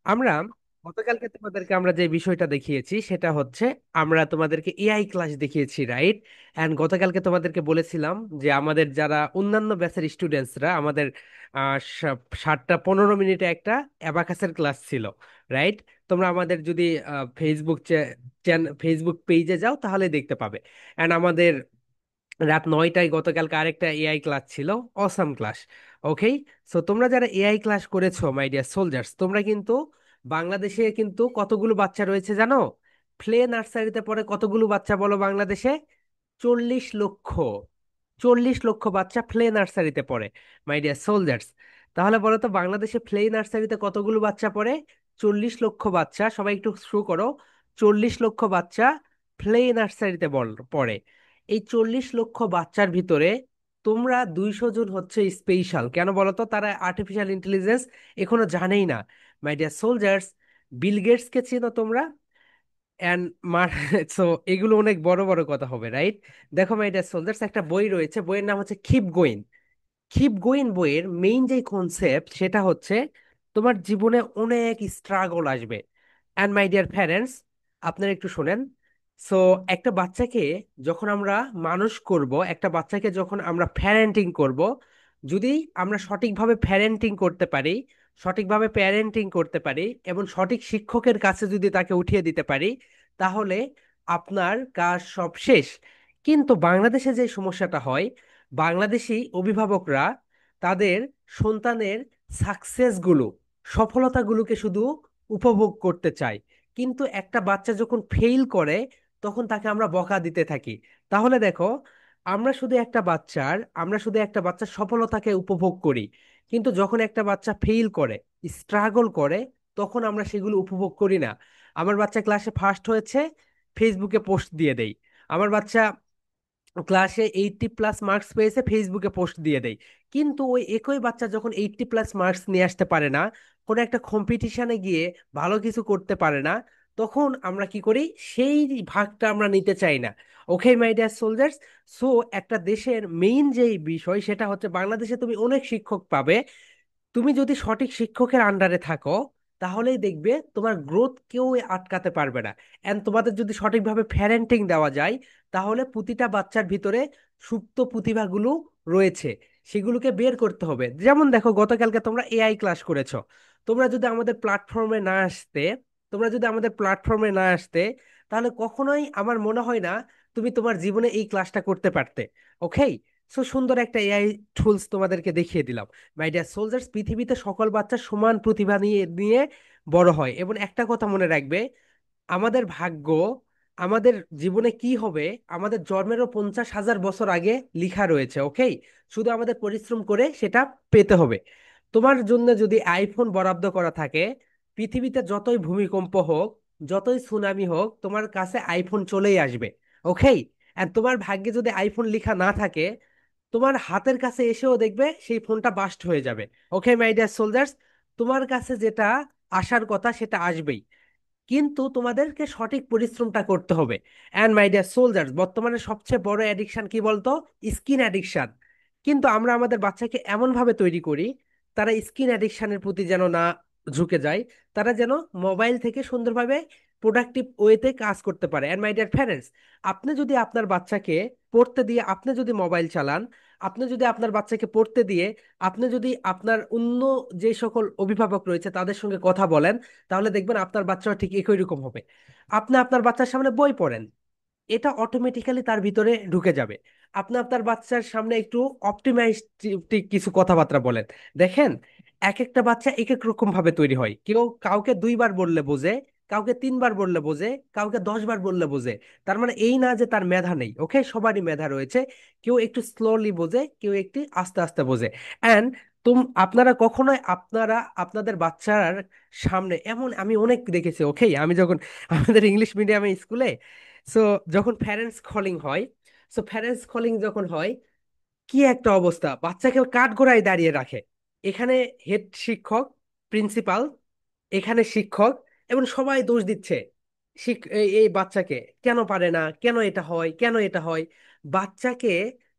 আমরা গতকালকে তোমাদেরকে আমরা যে বিষয়টা দেখিয়েছি সেটা হচ্ছে আমরা তোমাদেরকে এআই ক্লাস দেখিয়েছি, রাইট? এন্ড গতকালকে তোমাদেরকে বলেছিলাম যে আমাদের যারা অন্যান্য ব্যাচের স্টুডেন্টসরা আমাদের 7টা 15 মিনিটে একটা অ্যাবাকাসের ক্লাস ছিল, রাইট? তোমরা আমাদের যদি ফেসবুক পেজে যাও তাহলে দেখতে পাবে। এন্ড আমাদের রাত 9টায় গতকালকে আরেকটা এআই ক্লাস ছিল, অসাম ক্লাস। ওকে, সো তোমরা যারা এআই ক্লাস করেছো মাই ডিয়ার সোলজার্স, তোমরা কিন্তু বাংলাদেশে কিন্তু কতগুলো বাচ্চা রয়েছে জানো? প্লে নার্সারিতে পড়ে কতগুলো বাচ্চা বলো বাংলাদেশে? 40 লক্ষ। 40 লক্ষ বাচ্চা প্লে নার্সারিতে পড়ে মাই ডিয়ার সোলজার্স। তাহলে বলো তো বাংলাদেশে প্লে নার্সারিতে কতগুলো বাচ্চা পড়ে? 40 লক্ষ বাচ্চা। সবাই একটু শুরু করো। 40 লক্ষ বাচ্চা প্লে নার্সারিতে পড়ে। এই 40 লক্ষ বাচ্চার ভিতরে তোমরা 200 জন হচ্ছে স্পেশাল। কেন বলো তো? তারা আর্টিফিশিয়াল ইন্টেলিজেন্স এখনো জানেই না my dear soldiers. Bill Gates কে চিনো তোমরা? অ্যান্ড মার সো এগুলো অনেক বড় বড় কথা হবে, রাইট? দেখো মাই ডিয়ার সোলজার্স, একটা বই রয়েছে, বইয়ের নাম হচ্ছে কিপ গোয়িং। কিপ গোয়িং বইয়ের মেইন যে কনসেপ্ট সেটা হচ্ছে তোমার জীবনে অনেক স্ট্রাগল আসবে। অ্যান্ড মাই ডিয়ার প্যারেন্টস, আপনারা একটু শোনেন। সো একটা বাচ্চাকে যখন আমরা মানুষ করব, একটা বাচ্চাকে যখন আমরা প্যারেন্টিং করব, যদি আমরা সঠিকভাবে প্যারেন্টিং করতে পারি, সঠিকভাবে প্যারেন্টিং করতে পারি এবং সঠিক শিক্ষকের কাছে যদি তাকে উঠিয়ে দিতে পারি, তাহলে আপনার কাজ সব শেষ। কিন্তু বাংলাদেশে যে সমস্যাটা হয়, বাংলাদেশি অভিভাবকরা তাদের সন্তানের সাকসেসগুলো, সফলতাগুলোকে শুধু উপভোগ করতে চায়। কিন্তু একটা বাচ্চা যখন ফেল করে তখন তাকে আমরা বকা দিতে থাকি। তাহলে দেখো, আমরা শুধু একটা বাচ্চার সফলতাকে উপভোগ করি, কিন্তু যখন একটা বাচ্চা ফেল করে, স্ট্রাগল করে, তখন আমরা সেগুলো উপভোগ করি না। আমার বাচ্চা ক্লাসে ফার্স্ট হয়েছে, ফেসবুকে পোস্ট দিয়ে দেই। আমার বাচ্চা ক্লাসে 80+ মার্কস পেয়েছে, ফেসবুকে পোস্ট দিয়ে দেয়। কিন্তু ওই একই বাচ্চা যখন 80+ মার্কস নিয়ে আসতে পারে না, কোনো একটা কম্পিটিশনে গিয়ে ভালো কিছু করতে পারে না, তখন আমরা কি করি? সেই ভাগটা আমরা নিতে চাই না। Okay my dear soldiers, so একটা দেশের মেইন যেই বিষয় সেটা হচ্ছে বাংলাদেশে তুমি অনেক শিক্ষক পাবে। তুমি যদি সঠিক শিক্ষকের আন্ডারে থাকো, তাহলেই দেখবে তোমার গ্রোথ কেউ আটকাতে পারবে না। এন্ড তোমাদের যদি সঠিকভাবে প্যারেন্টিং দেওয়া যায়, তাহলে প্রতিটা বাচ্চার ভিতরে সুপ্ত প্রতিভাগুলো রয়েছে, সেগুলোকে বের করতে হবে। যেমন দেখো, গতকালকে তোমরা এআই ক্লাস করেছো। তোমরা যদি আমাদের প্ল্যাটফর্মে না আসতে তোমরা যদি আমাদের প্ল্যাটফর্মে না আসতে, তাহলে কখনোই আমার মনে হয় না তুমি তোমার জীবনে এই ক্লাসটা করতে পারতে। ওকে, সো সুন্দর একটা এআই টুলস তোমাদেরকে দেখিয়ে দিলাম। মাই ডিয়ার সোলজার্স, পৃথিবীতে সকল বাচ্চা সমান প্রতিভা নিয়ে নিয়ে বড় হয়। এবং একটা কথা মনে রাখবে, আমাদের ভাগ্য, আমাদের জীবনে কি হবে, আমাদের জন্মেরও 50,000 বছর আগে লিখা রয়েছে। ওকে, শুধু আমাদের পরিশ্রম করে সেটা পেতে হবে। তোমার জন্য যদি আইফোন বরাদ্দ করা থাকে, পৃথিবীতে যতই ভূমিকম্প হোক, যতই সুনামি হোক, তোমার কাছে আইফোন চলেই আসবে। ওকে, আর তোমার ভাগ্যে যদি আইফোন লেখা না থাকে, তোমার হাতের কাছে এসেও দেখবে সেই ফোনটা বাস্ট হয়ে যাবে। ওকে মাই ডিয়ার সোলজার্স, তোমার কাছে যেটা আসার কথা সেটা আসবেই, কিন্তু তোমাদেরকে সঠিক পরিশ্রমটা করতে হবে। অ্যান্ড মাই ডিয়ার সোলজার্স, বর্তমানে সবচেয়ে বড় অ্যাডিকশন কি বলতো? Skin addiction. কিন্তু আমরা আমাদের বাচ্চাকে এমন ভাবে তৈরি করি, তারা স্কিন অ্যাডিকশনের প্রতি যেন না ঝুঁকে যায়, তারা যেন মোবাইল থেকে সুন্দরভাবে প্রোডাক্টিভ ওয়েতে কাজ করতে পারে। অ্যান্ড মাই ডিয়ার প্যারেন্টস, আপনি যদি আপনার বাচ্চাকে পড়তে দিয়ে আপনি যদি মোবাইল চালান, আপনি যদি আপনার বাচ্চাকে পড়তে দিয়ে আপনি যদি আপনার অন্য যে সকল অভিভাবক রয়েছে তাদের সঙ্গে কথা বলেন, তাহলে দেখবেন আপনার বাচ্চাও ঠিক একই রকম হবে। আপনি আপনার বাচ্চার সামনে বই পড়েন, এটা অটোমেটিক্যালি তার ভিতরে ঢুকে যাবে। আপনি আপনার বাচ্চার সামনে একটু অপটিমাইস্টিক কিছু কথাবার্তা বলেন, দেখেন এক একটা বাচ্চা এক এক রকম ভাবে তৈরি হয়। কেউ কাউকে 2বার বললে বোঝে, কাউকে 3বার বললে বোঝে, কাউকে 10বার বললে বোঝে। তার মানে এই না যে তার মেধা নেই। ওকে, সবারই মেধা রয়েছে। কেউ একটু স্লোলি বোঝে, কেউ একটু আস্তে আস্তে বোঝে। অ্যান্ড আপনারা কখনোই আপনাদের বাচ্চার সামনে এমন আমি অনেক দেখেছি। ওকে, আমি যখন আমাদের ইংলিশ মিডিয়ামে স্কুলে, সো যখন প্যারেন্টস কলিং হয়, সো প্যারেন্টস কলিং যখন হয়, কি একটা অবস্থা! বাচ্চাকে কাঠগড়ায় দাঁড়িয়ে রাখে। এখানে হেড শিক্ষক, প্রিন্সিপাল, এখানে শিক্ষক, এবং সবাই দোষ দিচ্ছে এই এই বাচ্চাকে। কেন পারে না, কেন এটা হয়, কেন এটা হয়? বাচ্চাকে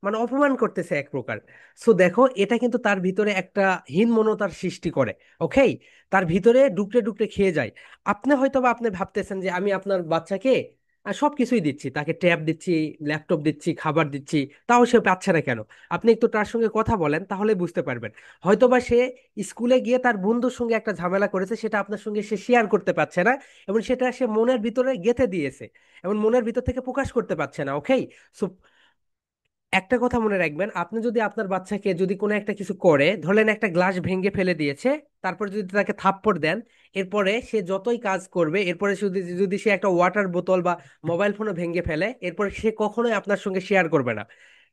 মানে অপমান করতেছে এক প্রকার। সো দেখো, এটা কিন্তু তার ভিতরে একটা হীনমন্যতার সৃষ্টি করে। ওকে, তার ভিতরে ডুকরে ডুকরে খেয়ে যায়। আপনি হয়তো বা আপনি ভাবতেছেন যে আমি আপনার বাচ্চাকে সবকিছুই দিচ্ছি, তাকে ট্যাব দিচ্ছি, ল্যাপটপ দিচ্ছি, খাবার দিচ্ছি, তাও সে পাচ্ছে না কেন? আপনি একটু তার সঙ্গে কথা বলেন, তাহলে বুঝতে পারবেন। হয়তোবা সে স্কুলে গিয়ে তার বন্ধুর সঙ্গে একটা ঝামেলা করেছে, সেটা আপনার সঙ্গে সে শেয়ার করতে পারছে না, এবং সেটা সে মনের ভিতরে গেঁথে দিয়েছে, এবং মনের ভিতর থেকে প্রকাশ করতে পারছে না। ওকে, সো একটা কথা মনে রাখবেন, আপনি যদি আপনার বাচ্চাকে যদি কোনো একটা কিছু করে, ধরলেন একটা গ্লাস ভেঙে ফেলে দিয়েছে, তারপর যদি তাকে থাপ্পড় দেন, এরপরে সে যতই কাজ করবে, এরপরে যদি যদি সে একটা ওয়াটার বোতল বা মোবাইল ফোনও ভেঙে ফেলে, এরপরে সে কখনোই আপনার সঙ্গে শেয়ার করবে না।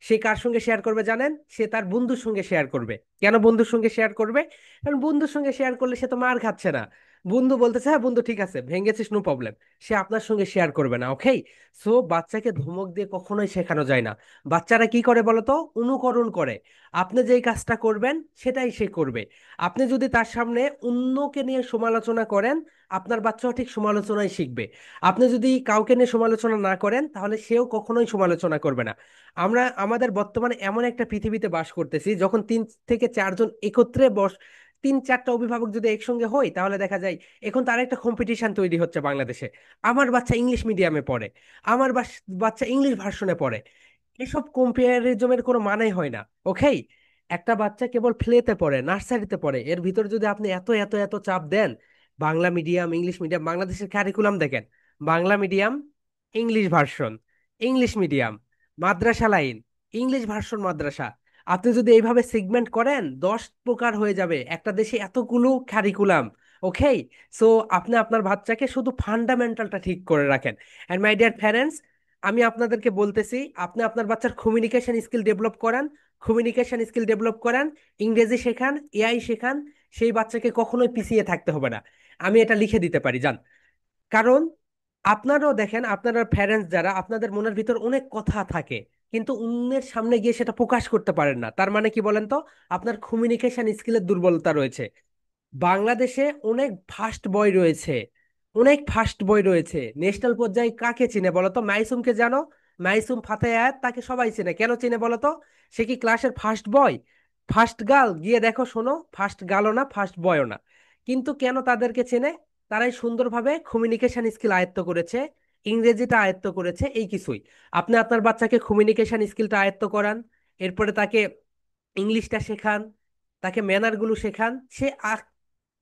সে কার সঙ্গে শেয়ার করবে জানেন? সে তার বন্ধুর সঙ্গে শেয়ার করবে। কেন বন্ধুর সঙ্গে শেয়ার করবে? কারণ বন্ধুর সঙ্গে শেয়ার করলে সে তো মার খাচ্ছে না। বন্ধু বলতেছে হ্যাঁ বন্ধু ঠিক আছে, ভেঙেছিস, নো প্রবলেম। সে আপনার সঙ্গে শেয়ার করবে না। ওকে, সো বাচ্চাকে ধমক দিয়ে কখনোই শেখানো যায় না। বাচ্চারা কি করে বলতো? অনুকরণ করে। আপনি যেই কাজটা করবেন সেটাই সে করবে। আপনি যদি তার সামনে অন্যকে নিয়ে সমালোচনা করেন, আপনার বাচ্চাও ঠিক সমালোচনাই শিখবে। আপনি যদি কাউকে নিয়ে সমালোচনা না করেন, তাহলে সেও কখনোই সমালোচনা করবে না। আমরা আমাদের বর্তমানে এমন একটা পৃথিবীতে বাস করতেছি, যখন 3 থেকে 4 জন একত্রে বস, 3-4টা অভিভাবক যদি একসঙ্গে হই, তাহলে দেখা যায় এখন তার একটা কম্পিটিশন তৈরি হচ্ছে বাংলাদেশে। আমার বাচ্চা ইংলিশ মিডিয়ামে পড়ে, আমার বাচ্চা ইংলিশ ভার্সনে পড়ে। এসব কম্পারিজমের কোনো মানেই হয় না। ওকে, একটা বাচ্চা কেবল প্লেতে পড়ে, নার্সারিতে পড়ে, এর ভিতর যদি আপনি এত এত এত চাপ দেন, বাংলা মিডিয়াম, ইংলিশ মিডিয়াম, বাংলাদেশের কারিকুলাম দেখেন, Bangla medium, English version, English medium, মাদ্রাসা লাইন, ইংলিশ ভার্সন মাদ্রাসা। আপনি যদি এইভাবে সেগমেন্ট করেন, 10 প্রকার হয়ে যাবে একটা দেশে, এতগুলো কারিকুলাম। ওকে, সো আপনি আপনার বাচ্চাকে শুধু ফান্ডামেন্টালটা ঠিক করে রাখেন। এন্ড মাই ডিয়ার প্যারেন্টস, আমি আপনাদেরকে বলতেছি, আপনি আপনার বাচ্চার কমিউনিকেশন স্কিল ডেভেলপ করান, কমিউনিকেশন স্কিল ডেভেলপ করান, ইংরেজি শেখান, এআই শেখান। সেই বাচ্চাকে কখনোই পিছিয়ে থাকতে হবে না। আমি এটা লিখে দিতে পারি, জান। কারণ আপনারাও দেখেন, আপনারা প্যারেন্টস যারা, আপনাদের মনের ভিতর অনেক কথা থাকে, কিন্তু অন্যের সামনে গিয়ে সেটা প্রকাশ করতে পারেন না। তার মানে কি বলেন তো? আপনার কমিউনিকেশন স্কিলের দুর্বলতা রয়েছে। বাংলাদেশে অনেক ফাস্ট বয় রয়েছে, অনেক ফাস্ট বয় রয়েছে। ন্যাশনাল পর্যায়ে কাকে চিনে বলো তো? মাইসুমকে জানো? মাইসুম ফাতেহাত, তাকে সবাই চেনে। কেন চেনে বলো তো? সে কি ক্লাসের ফার্স্ট বয়, ফার্স্ট গার্ল? গিয়ে দেখো, শোনো, ফার্স্ট গার্লও না, ফার্স্ট বয়ও না। কিন্তু কেন তাদেরকে চেনে? তারাই সুন্দরভাবে কমিউনিকেশন স্কিল আয়ত্ত করেছে, ইংরেজিটা আয়ত্ত করেছে, এই কিছুই। আপনি আপনার বাচ্চাকে কমিউনিকেশন স্কিলটা আয়ত্ত করান, এরপরে তাকে ইংলিশটা শেখান, তাকে ম্যানারগুলো শেখান, সে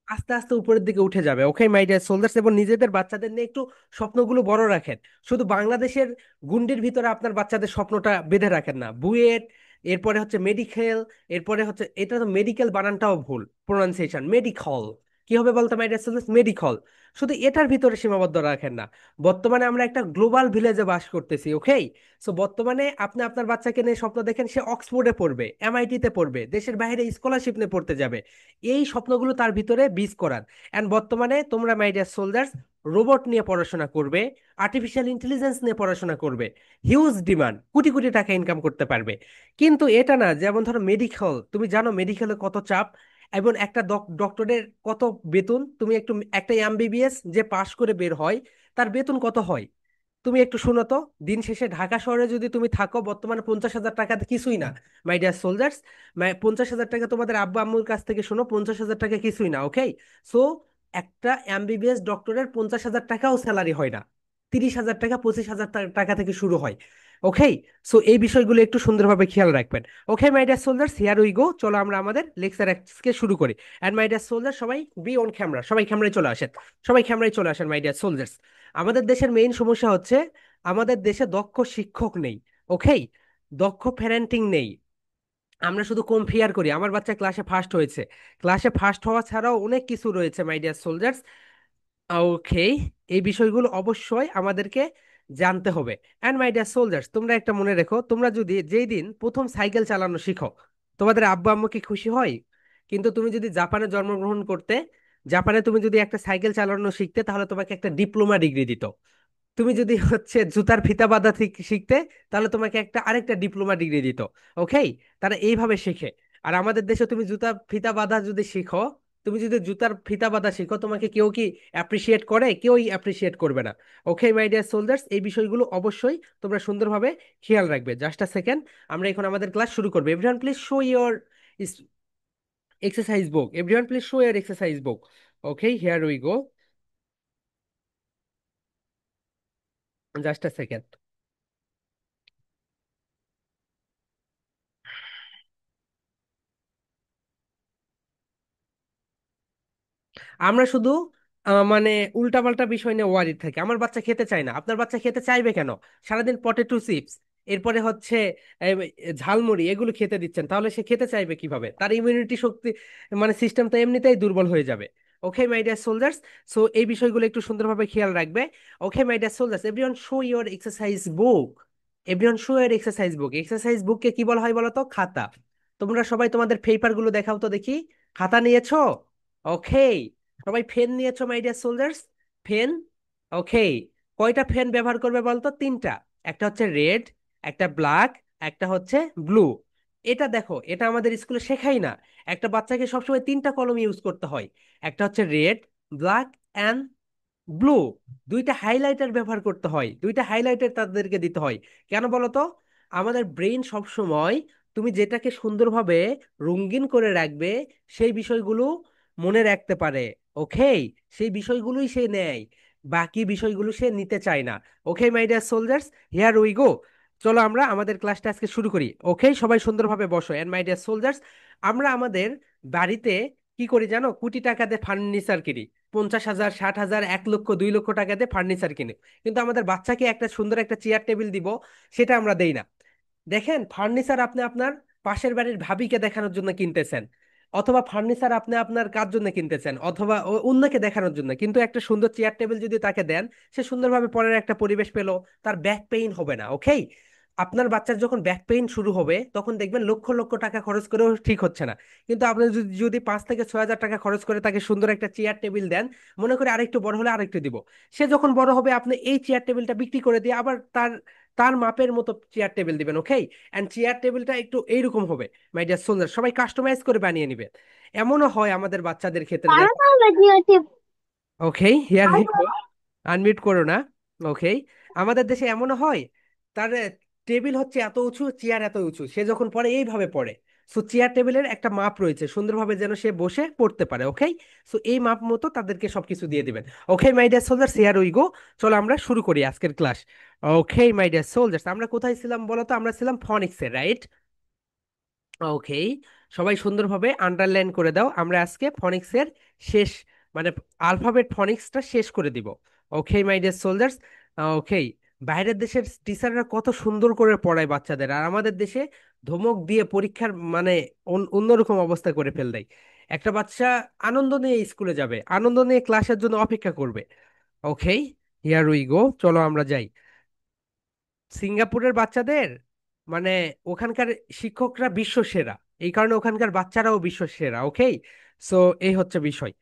আস্তে আস্তে উপরের দিকে উঠে যাবে। ওকে মাই ডিয়ার সোলজার্স, এবং নিজেদের বাচ্চাদের নিয়ে একটু স্বপ্নগুলো বড় রাখেন। শুধু বাংলাদেশের গুন্ডির ভিতরে আপনার বাচ্চাদের স্বপ্নটা বেঁধে রাখেন না। বুয়েট, এরপরে হচ্ছে মেডিকেল, এরপরে হচ্ছে, এটা তো মেডিকেল বানানটাও ভুল প্রোনাউন্সিয়েশন, মেডিকল। কি হবে বলতো মাই ডিয়ার সোলজার্স? মেডিকল। শুধু এটার ভিতরে সীমাবদ্ধ রাখেন না। বর্তমানে আমরা একটা গ্লোবাল ভিলেজে বাস করতেছি। ওকে, সো বর্তমানে আপনি আপনার বাচ্চাকে নিয়ে স্বপ্ন দেখেন সে অক্সফোর্ডে পড়বে, এমআইটিতে পড়বে, দেশের বাইরে স্কলারশিপ নিয়ে পড়তে যাবে। এই স্বপ্নগুলো তার ভিতরে বীজ করান। এন্ড বর্তমানে তোমরা মাই ডিয়ার সোলজার্স, রোবট নিয়ে পড়াশোনা করবে, আর্টিফিশিয়াল ইন্টেলিজেন্স নিয়ে পড়াশোনা করবে। হিউজ ডিমান্ড, কোটি কোটি টাকা ইনকাম করতে পারবে। কিন্তু এটা না, যেমন ধরো মেডিকেল, তুমি জানো মেডিকেলে কত চাপ, এবং একটা ডক্টরের কত বেতন? তুমি একটু, একটা এমবিবিএস যে পাশ করে বের হয়, তার বেতন কত হয়? তুমি একটু শুনো তো। দিন শেষে ঢাকা শহরে যদি তুমি থাকো, বর্তমানে 50,000 টাকা কিছুই না, মাই ডিয়ার সোলজার্স। 50,000 টাকা তোমাদের আব্বু আম্মুর কাছ থেকে শোনো, 50,000 টাকা কিছুই না। ওকে, সো একটা এমবিবিএস ডক্টরের 50,000 টাকাও স্যালারি হয় না, 30,000 টাকা, 25,000 টাকা থেকে শুরু হয়। ওকে, সো এই বিষয়গুলো একটু সুন্দরভাবে খেয়াল রাখবেন। Okay my dear soldiers, here we go, চলো আমরা আমাদের লেকচার কে শুরু করি। অ্যান্ড মাই ডিয়ার সোলজার, সবাই বি অন ক্যামেরা, সবাই ক্যামেরায় চলে আসেন, সবাই ক্যামেরায় চলে আসেন মাই ডিয়ার সোলজার্স। আমাদের দেশের মেইন সমস্যা হচ্ছে, আমাদের দেশে দক্ষ শিক্ষক নেই। ওকে, দক্ষ প্যারেন্টিং নেই। আমরা শুধু কম্পেয়ার করি, আমার বাচ্চা ক্লাসে ফার্স্ট হয়েছে। ক্লাসে ফার্স্ট হওয়া ছাড়াও অনেক কিছু রয়েছে মাই ডিয়ার সোলজার্স। ওকে, এই বিষয়গুলো অবশ্যই আমাদেরকে জানতে হবে। অ্যান্ড মাই ডিয়ার সোলজার্স, তোমরা একটা মনে রেখো, তোমরা যদি যেই দিন প্রথম সাইকেল চালানো শিখো, তোমাদের আব্বু আম্মু কি খুশি হয়? কিন্তু তুমি যদি জাপানে জন্মগ্রহণ করতে, জাপানে তুমি যদি একটা সাইকেল চালানো শিখতে, তাহলে তোমাকে একটা ডিপ্লোমা ডিগ্রি দিত। তুমি যদি হচ্ছে জুতার ফিতা বাঁধা শিখতে, তাহলে তোমাকে একটা আরেকটা ডিপ্লোমা ডিগ্রি দিত। ওকে, তারা এইভাবে শেখে। আর আমাদের দেশে তুমি জুতা ফিতা বাঁধা যদি শিখো, তুমি যদি জুতার ফিতা বাঁধা শিখো, তোমাকে কেউ কি অ্যাপ্রিসিয়েট করে? কেউই অ্যাপ্রিসিয়েট করবে না। ওকে মাই ডিয়ার সোলজার্স, এই বিষয়গুলো অবশ্যই তোমরা সুন্দরভাবে খেয়াল রাখবে। জাস্ট আ সেকেন্ড, আমরা এখন আমাদের ক্লাস শুরু করবো। Everyone please show your exercise book. Everyone please show your exercise book. Okay, here we go. Just a second. আমরা শুধু মানে উল্টাপাল্টা বিষয় নিয়ে ওয়ারিড থাকি। আমার বাচ্চা খেতে চায় না, আপনার বাচ্চা খেতে চাইবে কেন? সারাদিন পটেটো চিপস, এরপরে হচ্ছে এই, ঝালমুড়ি এগুলো খেতে দিচ্ছেন, তাহলে সে খেতে চাইবে কিভাবে? তার ইমিউনিটি শক্তি মানে সিস্টেম তো এমনিতেই দুর্বল হয়ে যাবে। Okay my dear soldiers, so এই বিষয়গুলো একটু সুন্দরভাবে খেয়াল রাখবে। Okay my dear soldiers, everyone show your exercise book. Everyone show your exercise book. Exercise বুককে কি বলা হয় বলো তো? খাতা। তোমরা সবাই তোমাদের পেপার গুলো দেখাও তো দেখি। খাতা নিয়েছো? ওকে। সবাই ফেন নিয়েছো মাই ডিয়ার সোলজার্স? ফেন। ওকে। কয়টা ফেন ব্যবহার করবে বলতো? তিনটা। একটা হচ্ছে রেড, একটা ব্ল্যাক, একটা হচ্ছে ব্লু। এটা দেখো, এটা আমাদের স্কুলে শেখাই না। একটা বাচ্চাকে সবসময় তিনটা কলম ইউজ করতে হয়। একটা হচ্ছে রেড, ব্ল্যাক অ্যান্ড ব্লু। দুইটা হাইলাইটার ব্যবহার করতে হয়, দুইটা হাইলাইটার তাদেরকে দিতে হয়। কেন বলো তো? আমাদের ব্রেন সব সময় তুমি যেটাকে সুন্দরভাবে রঙিন করে রাখবে, সেই বিষয়গুলো মনে রাখতে পারে। ওকে, সেই বিষয়গুলোই সে নেয়, বাকি বিষয়গুলো সে নিতে চায় না। Okay my dear soldiers, here we go. চলো আমরা আমাদের ক্লাসটা আজকে শুরু করি। ওকে, সবাই সুন্দরভাবে বসো। এন্ড মাই ডিয়ার সোলজার্স, আমরা আমাদের বাড়িতে কি করি জানো? কোটি টাকা দিয়ে ফার্নিচার কিনি। 50,000, 60,000, 1 লক্ষ, 2 লক্ষ টাকা দিয়ে ফার্নিচার কিনে। কিন্তু আমাদের বাচ্চাকে একটা সুন্দর একটা চেয়ার টেবিল দিব, সেটা আমরা দেই না। দেখেন, ফার্নিচার আপনি আপনার পাশের বাড়ির ভাবিকে দেখানোর জন্য কিনতেছেন, অথবা ফার্নিচার আপনি আপনার কার জন্য কিনতেছেন, অথবা অন্যকে দেখানোর জন্য। কিন্তু একটা সুন্দর চেয়ার টেবিল যদি তাকে দেন, সে সুন্দরভাবে পড়ার একটা পরিবেশ পেলো, তার ব্যাক পেইন হবে না। ওকে, আপনার বাচ্চার যখন ব্যাক পেইন শুরু হবে, তখন দেখবেন লক্ষ লক্ষ টাকা খরচ করেও ঠিক হচ্ছে না। কিন্তু আপনি যদি 5 থেকে 6 হাজার টাকা খরচ করে তাকে সুন্দর একটা চেয়ার টেবিল দেন, মনে করে আরেকটু বড় হলে আরেকটু দিব, সে যখন বড় হবে আপনি এই চেয়ার টেবিলটা বিক্রি করে দিয়ে আবার তার তার মাপের মতো চেয়ার টেবিল দিবেন। ওকে, অ্যান্ড চেয়ার টেবিলটা একটু এইরকম হবে মাই ডিয়ার সোলজার, সবাই কাস্টমাইজ করে বানিয়ে নিবে। এমনও হয় আমাদের বাচ্চাদের ক্ষেত্রে, দেখো। ওকে, হিয়ার হি গো। আনমিউট করো না। ওকে, আমাদের দেশে এমনও হয়, তার টেবিল হচ্ছে এত উঁচু, চেয়ার এত উঁচু, সে যখন পড়ে এইভাবে পড়ে। সো চেয়ার টেবিলের একটা মাপ রয়েছে সুন্দরভাবে, যেন সে বসে পড়তে পারে। ওকে, সো এই মাপ মতো তাদেরকে সবকিছু দিয়ে দিবেন। Okay my dear soldiers, here we go. চলো আমরা শুরু করি আজকের class. Okay my dear soldiers, আমরা কোথায় ছিলাম বলো তো? আমরা ছিলাম ফনিক্সে, রাইট? ওকে, সবাই সুন্দরভাবে আন্ডারলাইন করে দাও। আমরা আজকে ফনিক্সের শেষ, মানে আলফাবেট ফনিক্সটা শেষ করে দিব। ওকে মাই ডিয়ার সোলজার্স। ওকে, বাইরের দেশের টিচাররা কত সুন্দর করে পড়ায় বাচ্চাদের, আর আমাদের দেশে ধমক দিয়ে পরীক্ষার মানে অন্যরকম অবস্থা করে ফেল দেয়। একটা বাচ্চা আনন্দ নিয়ে স্কুলে যাবে, আনন্দ নিয়ে ক্লাসের জন্য অপেক্ষা করবে। ওকে, হিয়ার উই গো, চলো আমরা যাই। সিঙ্গাপুরের বাচ্চাদের মানে ওখানকার শিক্ষকরা বিশ্ব সেরা, এই কারণে ওখানকার বাচ্চারাও বিশ্ব সেরা। ওকে, সো এই হচ্ছে বিষয়।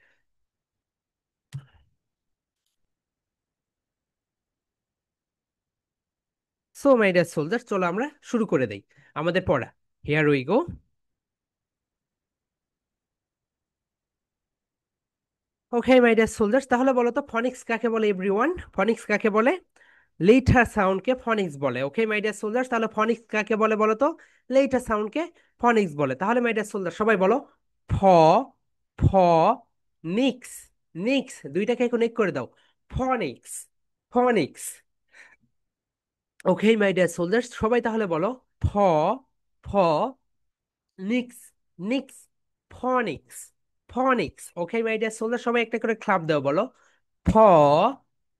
সো মাই ডিয়ার সোলজার, চলো আমরা শুরু করে দেই আমাদের পড়া। Here we go. Okay my dear soldiers, তাহলে বলো তো ফনিক্স কাকে বলে? এভরিওয়ান, ফনিক্স কাকে বলে? লেটার সাউন্ডকে ফনিক্স বলে। ওকে মাই ডিয়ার সোলজার্স, তাহলে ফনিক্স কাকে বলে বলো তো? লেটার সাউন্ডকে ফনিক্স বলে। তাহলে মাই ডিয়ার সোলজার সবাই বলো, ফ, ফ, নিক্স। নিক্স দুইটাকে এখন এক করে দাও, ফনিক্স, ফনিক্স। ওকে মাই ডিয়ার সোলজার্স, সবাই তাহলে বলো, ফ, ফ, NIX, NIX, ফনিক্স, ফনিক্স। Okay my dear soldier, সবাই একটা করে ক্লাব দাও, বলো, ফ,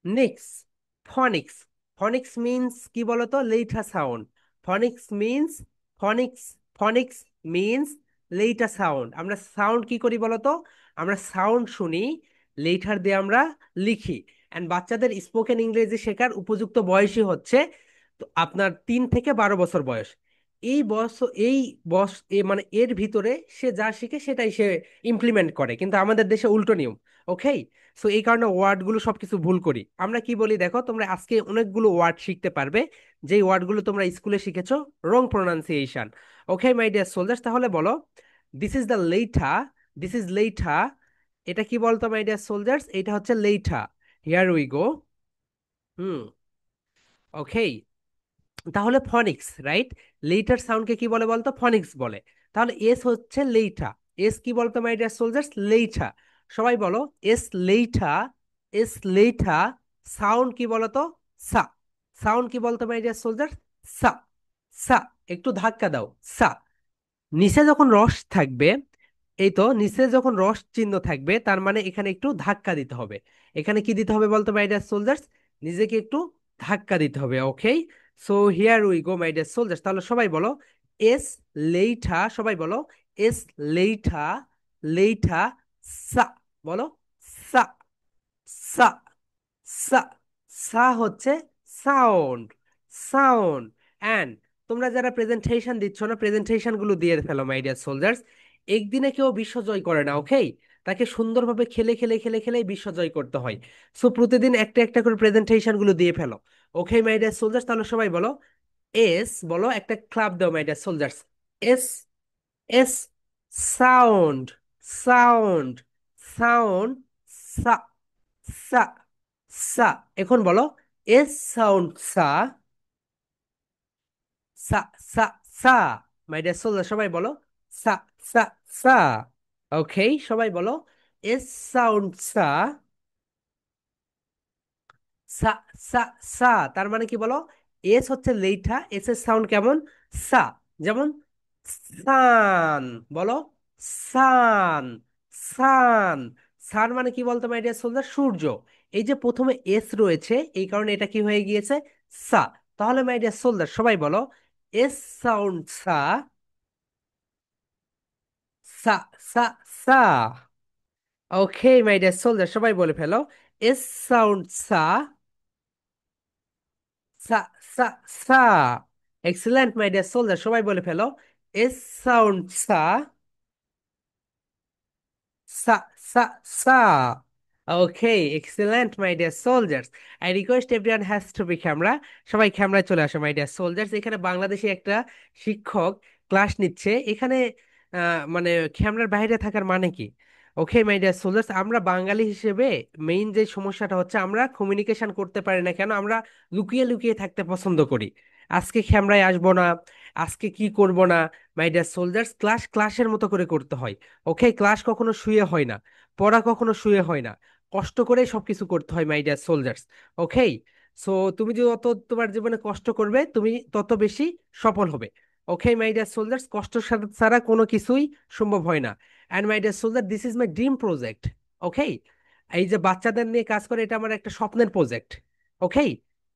নিক্স, ফনিক্স। ফনিক্স মিন্স কি বলতো? লেটা সাউন্ড। ফনিক্স মিন্স, ফনিক্স, ফনিক্স মিন্স লেটা সাউন্ড। আমরা সাউন্ড কি করি বলতো? আমরা সাউন্ড শুনি, লেটার দিয়ে আমরা লিখি। অ্যান্ড বাচ্চাদের স্পোকেন ইংরেজি শেখার উপযুক্ত বয়সই হচ্ছে তো আপনার 3 থেকে 12 বছর বয়স। এই বয়স, এই বয়স মানে এর ভিতরে সে যা শিখে সেটাই সে ইমপ্লিমেন্ট করে, কিন্তু আমাদের দেশে উল্টো নিয়ম। ওকে, সো এই কারণে ওয়ার্ডগুলো সবকিছু ভুল করি। আমরা কি বলি দেখো, তোমরা আজকে অনেকগুলো ওয়ার্ড শিখতে পারবে, যেই ওয়ার্ডগুলো তোমরা স্কুলে শিখেছো wrong pronunciation. Okay my dear soldiers, তাহলে বলো, this is the letter, this is letter, এটা কি বলতো মাই ডিয়ার সোলজার্স? এটা হচ্ছে লেইঠা। হিয়ার উই গো। হুম। ওকে, তাহলে ফনিক্স, রাইট? লেইটার সাউন্ডকে কি বলে বলতো? ফনিক্স বলে। তাহলে এস হচ্ছে লেইঠা। এস কি বলতো মাই ডিয়ার সোলজার্স? লেইঠা। সবাই বলো এস লেইঠা। এস লেইঠা। সাউন্ড কি বলতো? সা। সাউন্ড কি বলতো মাই ডিয়ার সোলজার্স? সা। সা। একটু ধাক্কা দাও। সা। নিচে যখন রস থাকবে, এই তো নিচে যখন রস চিহ্ন থাকবে, তার মানে এখানে একটু ধাক্কা দিতে হবে। এখানে কি দিতে হবে বলতো মাই ডিয়ার সোলজার্স? নিজেকে একটু ধাক্কা দিতে হবে। Okay, so here we go my dear soldiers. তাহলে সবাই বলো এস লেইঠা। সবাই বলো এস লেইঠা। লেইঠা। সা। বলো সা। সা। সা। সা হচ্ছে সাউন্ড। সাউন্ড। অ্যান্ড তোমরা যারা প্রেজেন্টেশন দিচ্ছ না, প্রেজেন্টেশন গুলো দিয়ে ফেলো মাই ডিয়ার সোলজার্স। একদিনে কেউ বিশ্ব জয় করে না, ওকে? তাকে সুন্দরভাবে খেলে খেলে খেলে খেলে বিশ্ব জয় করতে হয়। সো প্রতিদিন একটা একটা করে প্রেজেন্টেশন গুলো দিয়ে ফেলো। ওকে মাই ডিয়ার সোলজার্স, তাহলে সবাই বলো এস। বলো একটা ক্লাব দাও my dear soldiers. S. S. Sound. Sound. Sound. সা। সা। সা। এখন বলো এস সাউন্ড সা। সা। সা। সা। মাই ডিয়ার সোলজার সবাই বলো সা। সা। সা। ওকে, সবাই বলো এস সাউন্ড সা। সা। সা। সা। তার মানে কি বলো? এস হচ্ছে লেইঠা, এস এর সাউন্ড কেমন? সা। যেমন সান। বলো সান। সান। সান মানে কি বলতো মাই ডিয়ার সোলজার? সূর্য। এই যে প্রথমে এস রয়েছে, এই কারণে এটা কি হয়ে গিয়েছে? সা। তাহলে মাই ডিয়ার সোলজার সবাই বলো এস সাউন্ড সা। সা। সা। সা। ওকে মাই ডিয়ার সোলজার সবাই বলে ফেলো এস সাউন্ড সা। সা। সা। সা। এক্সেলেন্ট মাই ডিয়ার সোলজার সবাই বলে ফেলো এস সাউন্ড সা। সা। সা। সা। Okay, excellent my dear soldiers. I request everyone has to be camera. সবাই ক্যামেরায় চলে আসো মাই ডিয়ার সোলজার্স। এখানে বাংলাদেশি একটা শিক্ষক ক্লাস নিচ্ছে এখানে। মানে ক্যামেরার বাইরে থাকার মানে কি? ওকে মাই ডিয়ার সোলজার্স, আমরা বাঙালি হিসেবে মেইন যে সমস্যাটা হচ্ছে আমরা কমিউনিকেশন করতে পারি না কেন? আমরা লুকিয়ে লুকিয়ে থাকতে পছন্দ করি। আজকে ক্যামেরায় আসবো না, আজকে কি করব না। মাই ডিয়ার সোলজার্স, ক্লাস ক্লাসের মতো করে করতে হয়। ওকে, ক্লাস কখনো শুয়ে হয় না, পড়া কখনো শুয়ে হয় না, কষ্ট করে সবকিছু করতে হয় my dear soldiers. Okay, so তুমি যত তোমার জীবনে কষ্ট করবে তুমি তত বেশি সফল হবে। ওকে মাই ডিয়ার সোলজার্স, কষ্ট ছাড়া কোনো কিছুই সম্ভব হয় না। And my dear soldier, this is my dream project. Okay, এই যে বাচ্চাদের নিয়ে কাজ করে, এটা আমার একটা স্বপ্নের প্রজেক্ট। ওকে,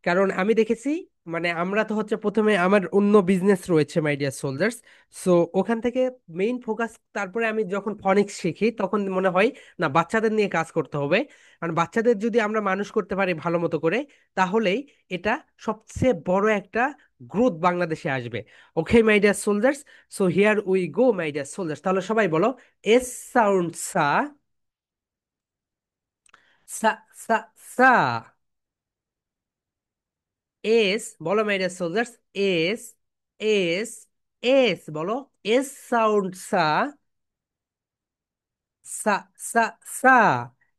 কারণ আমি দেখেছি, মানে আমরা তো হচ্ছে প্রথমে আমার অন্য বিজনেস রয়েছে মাই ডিয়ার সোলজার্স। সো ওখান থেকে মেইন ফোকাস, তারপরে আমি যখন ফনিক্স শিখি তখন মনে হয় না বাচ্চাদের নিয়ে কাজ করতে হবে। কারণ বাচ্চাদের যদি আমরা মানুষ করতে পারি ভালো মতো করে, তাহলেই এটা সবচেয়ে বড় একটা গ্রোথ বাংলাদেশে আসবে। Okay my dear soldiers, so here we go my dear soldiers. তাহলে সবাই বলো এস সাউন্ড সা। সা। সা। সা। এস। বলো my dear soldiers S. S. S. বলো এস সাউন্ড সা। সা। সা। সা।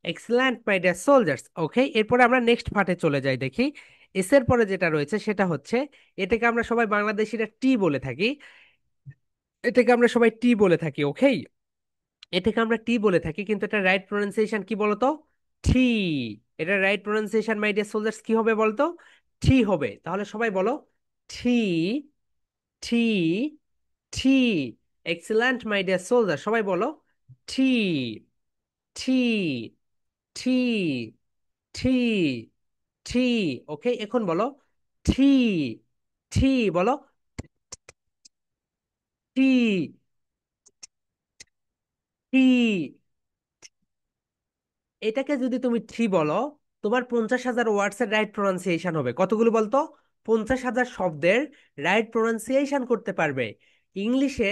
Excellent my dear soldiers. Okay, এরপরে আমরা নেক্সট পার্টে চলে যাই, দেখি এস এর পরে যেটা রয়েছে সেটা হচ্ছে, এটাকে আমরা সবাই বাংলাদেশিরা টি বলে থাকি। এটাকে আমরা সবাই টি বলে থাকি। ওকে, এটাকে আমরা টি বলে থাকি, কিন্তু এটা রাইট প্রোনাউন্সিয়েশন কি বলতো? ঠি। এটা right pronunciation my dear soldiers কি হবে বলতো? ঠি হবে। তাহলে সবাই বলো ঠি। ঠি। ঠি। এক্সেলেন্ট মাই ডিয়ার সোলজার সবাই বলো ঠি। ঠি। ঠি। ঠি। ঠি। ওকে, এখন বলো ঠি। ঠি। বলো ঠি। ঠি। এটাকে যদি তুমি থ্রি বলো, তোমার 50,000 ওয়ার্ডস এর রাইট প্রোনাউন্সিয়েশন হবে। কতগুলো বলতো? 50,000 শব্দের রাইট প্রোনাউন্সিয়েশন করতে পারবে। ইংলিশে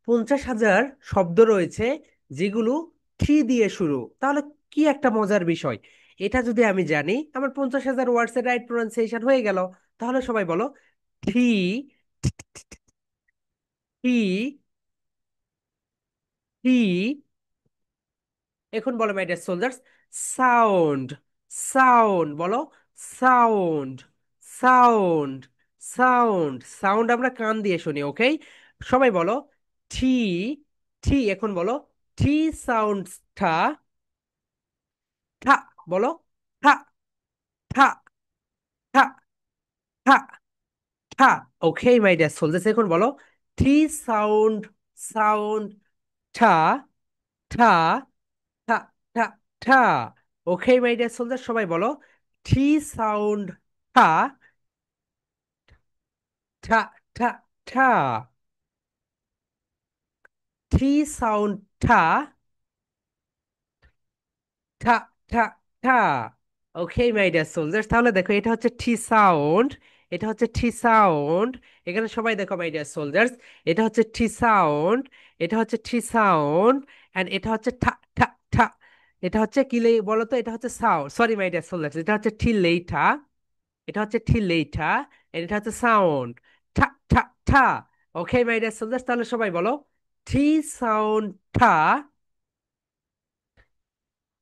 50,000 শব্দ রয়েছে যেগুলো থ্রি দিয়ে শুরু। তাহলে কি একটা মজার বিষয়! এটা যদি আমি জানি, আমার 50,000 ওয়ার্ডস এর রাইট প্রোনাউন্সিয়েশন হয়ে গেল। তাহলে সবাই বলো থ্রি। থ্রি। থ্রি। এখন বলো my dear soldiers, sound. Sound বলো, সাউন্ড। সাউন্ড। সাউন্ড। সাউন্ড আমরা কান দিয়ে শুনি, ওকে? সবাই বলো টি। টি, এখন বলো টি সাউন্ড। ঠা। ঠা বলো, ঠা। ঠা। ঠা। ঠা। ঠা। ওকে মাই ডিয়ার সোলজার্স, এখন বলো টি সাউন্ড। সাউন্ড। ঠা। ঠা। ঠা। ঠা। ঠা। ওকে মাই ডিয়ার সোলজার, সবাই বলো টি সাউন্ড। ঠা। ঠা। ঠা। ঠা। টি সাউন্ড। ঠা। ঠা। ঠা। ঠা। ওকে মাই ডিয়ার সোলজার্স, তাহলে দেখো এটা হচ্ছে টি সাউন্ড। এটা হচ্ছে টি সাউন্ড। এখানে সবাই দেখো মাই ডিয়ার সোলজার্স, এটা হচ্ছে টি সাউন্ড। এটা হচ্ছে টি সাউন্ড। এন্ড এটা হচ্ছে ঠা। ঠা। ঠা। এটা হচ্ছে কি বলো তো, এটা হচ্ছে sound. Sorry my dear soldiers, এটা হচ্ছে টি লেইঠা। এটা হচ্ছে টি লেইঠা। এটা হচ্ছে সাউন্ড। ঠা। ঠা। ঠা। ওকে মাই ডিয়ার সোলজার্স, তাহলে সবাই বলো টি সাউন্ড। ঠা।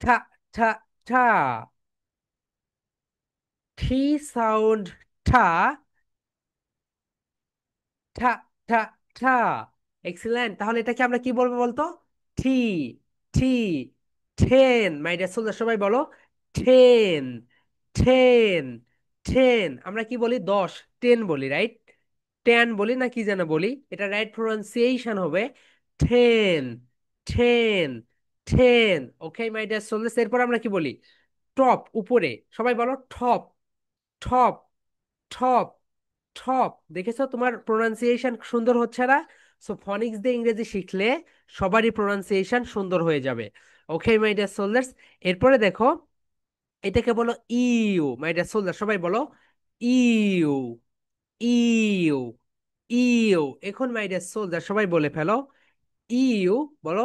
ঠা। ঠা। ঠা। টি সাউন্ড। ঠা। ঠা। ঠা। ঠা। এক্সিলেন্ট, তাহলে এটাকে আমরা কি বলবো বলতো? টি। টি। টেন মাই ডিয়ার সোলজার, সবাই বলো টেন। টেন। টেন, আমরা কি বলি? 10। টেন বলি, রাইট? টেন বলি না কি যেন বলি, এটা রাইট প্রোনাউন্সিয়েশন হবে ten. Ten. Ten. Okay my dear soldiers, এরপর আমরা কি বলি? টপ, উপরে। সবাই বলো টপ। টপ। টপ। টপ। দেখেছো তোমার প্রোনাউন্সিয়েশন সুন্দর হচ্ছে না? সো ফনিক্স দিয়ে ইংরেজি শিখলে সবারই প্রোনাউন্সিয়েশন সুন্দর হয়ে যাবে। ওকে মাই ডিয়ার সোলজার্স, এরপরে দেখো এটাকে বলো ইউ। মাই ডিয়ার সোলজার, সবাই বলো ইউ। ইউ। ইউ। এখন মাই ডিয়ার সোলজার, সবাই বলে ফেলো ইউ। বলো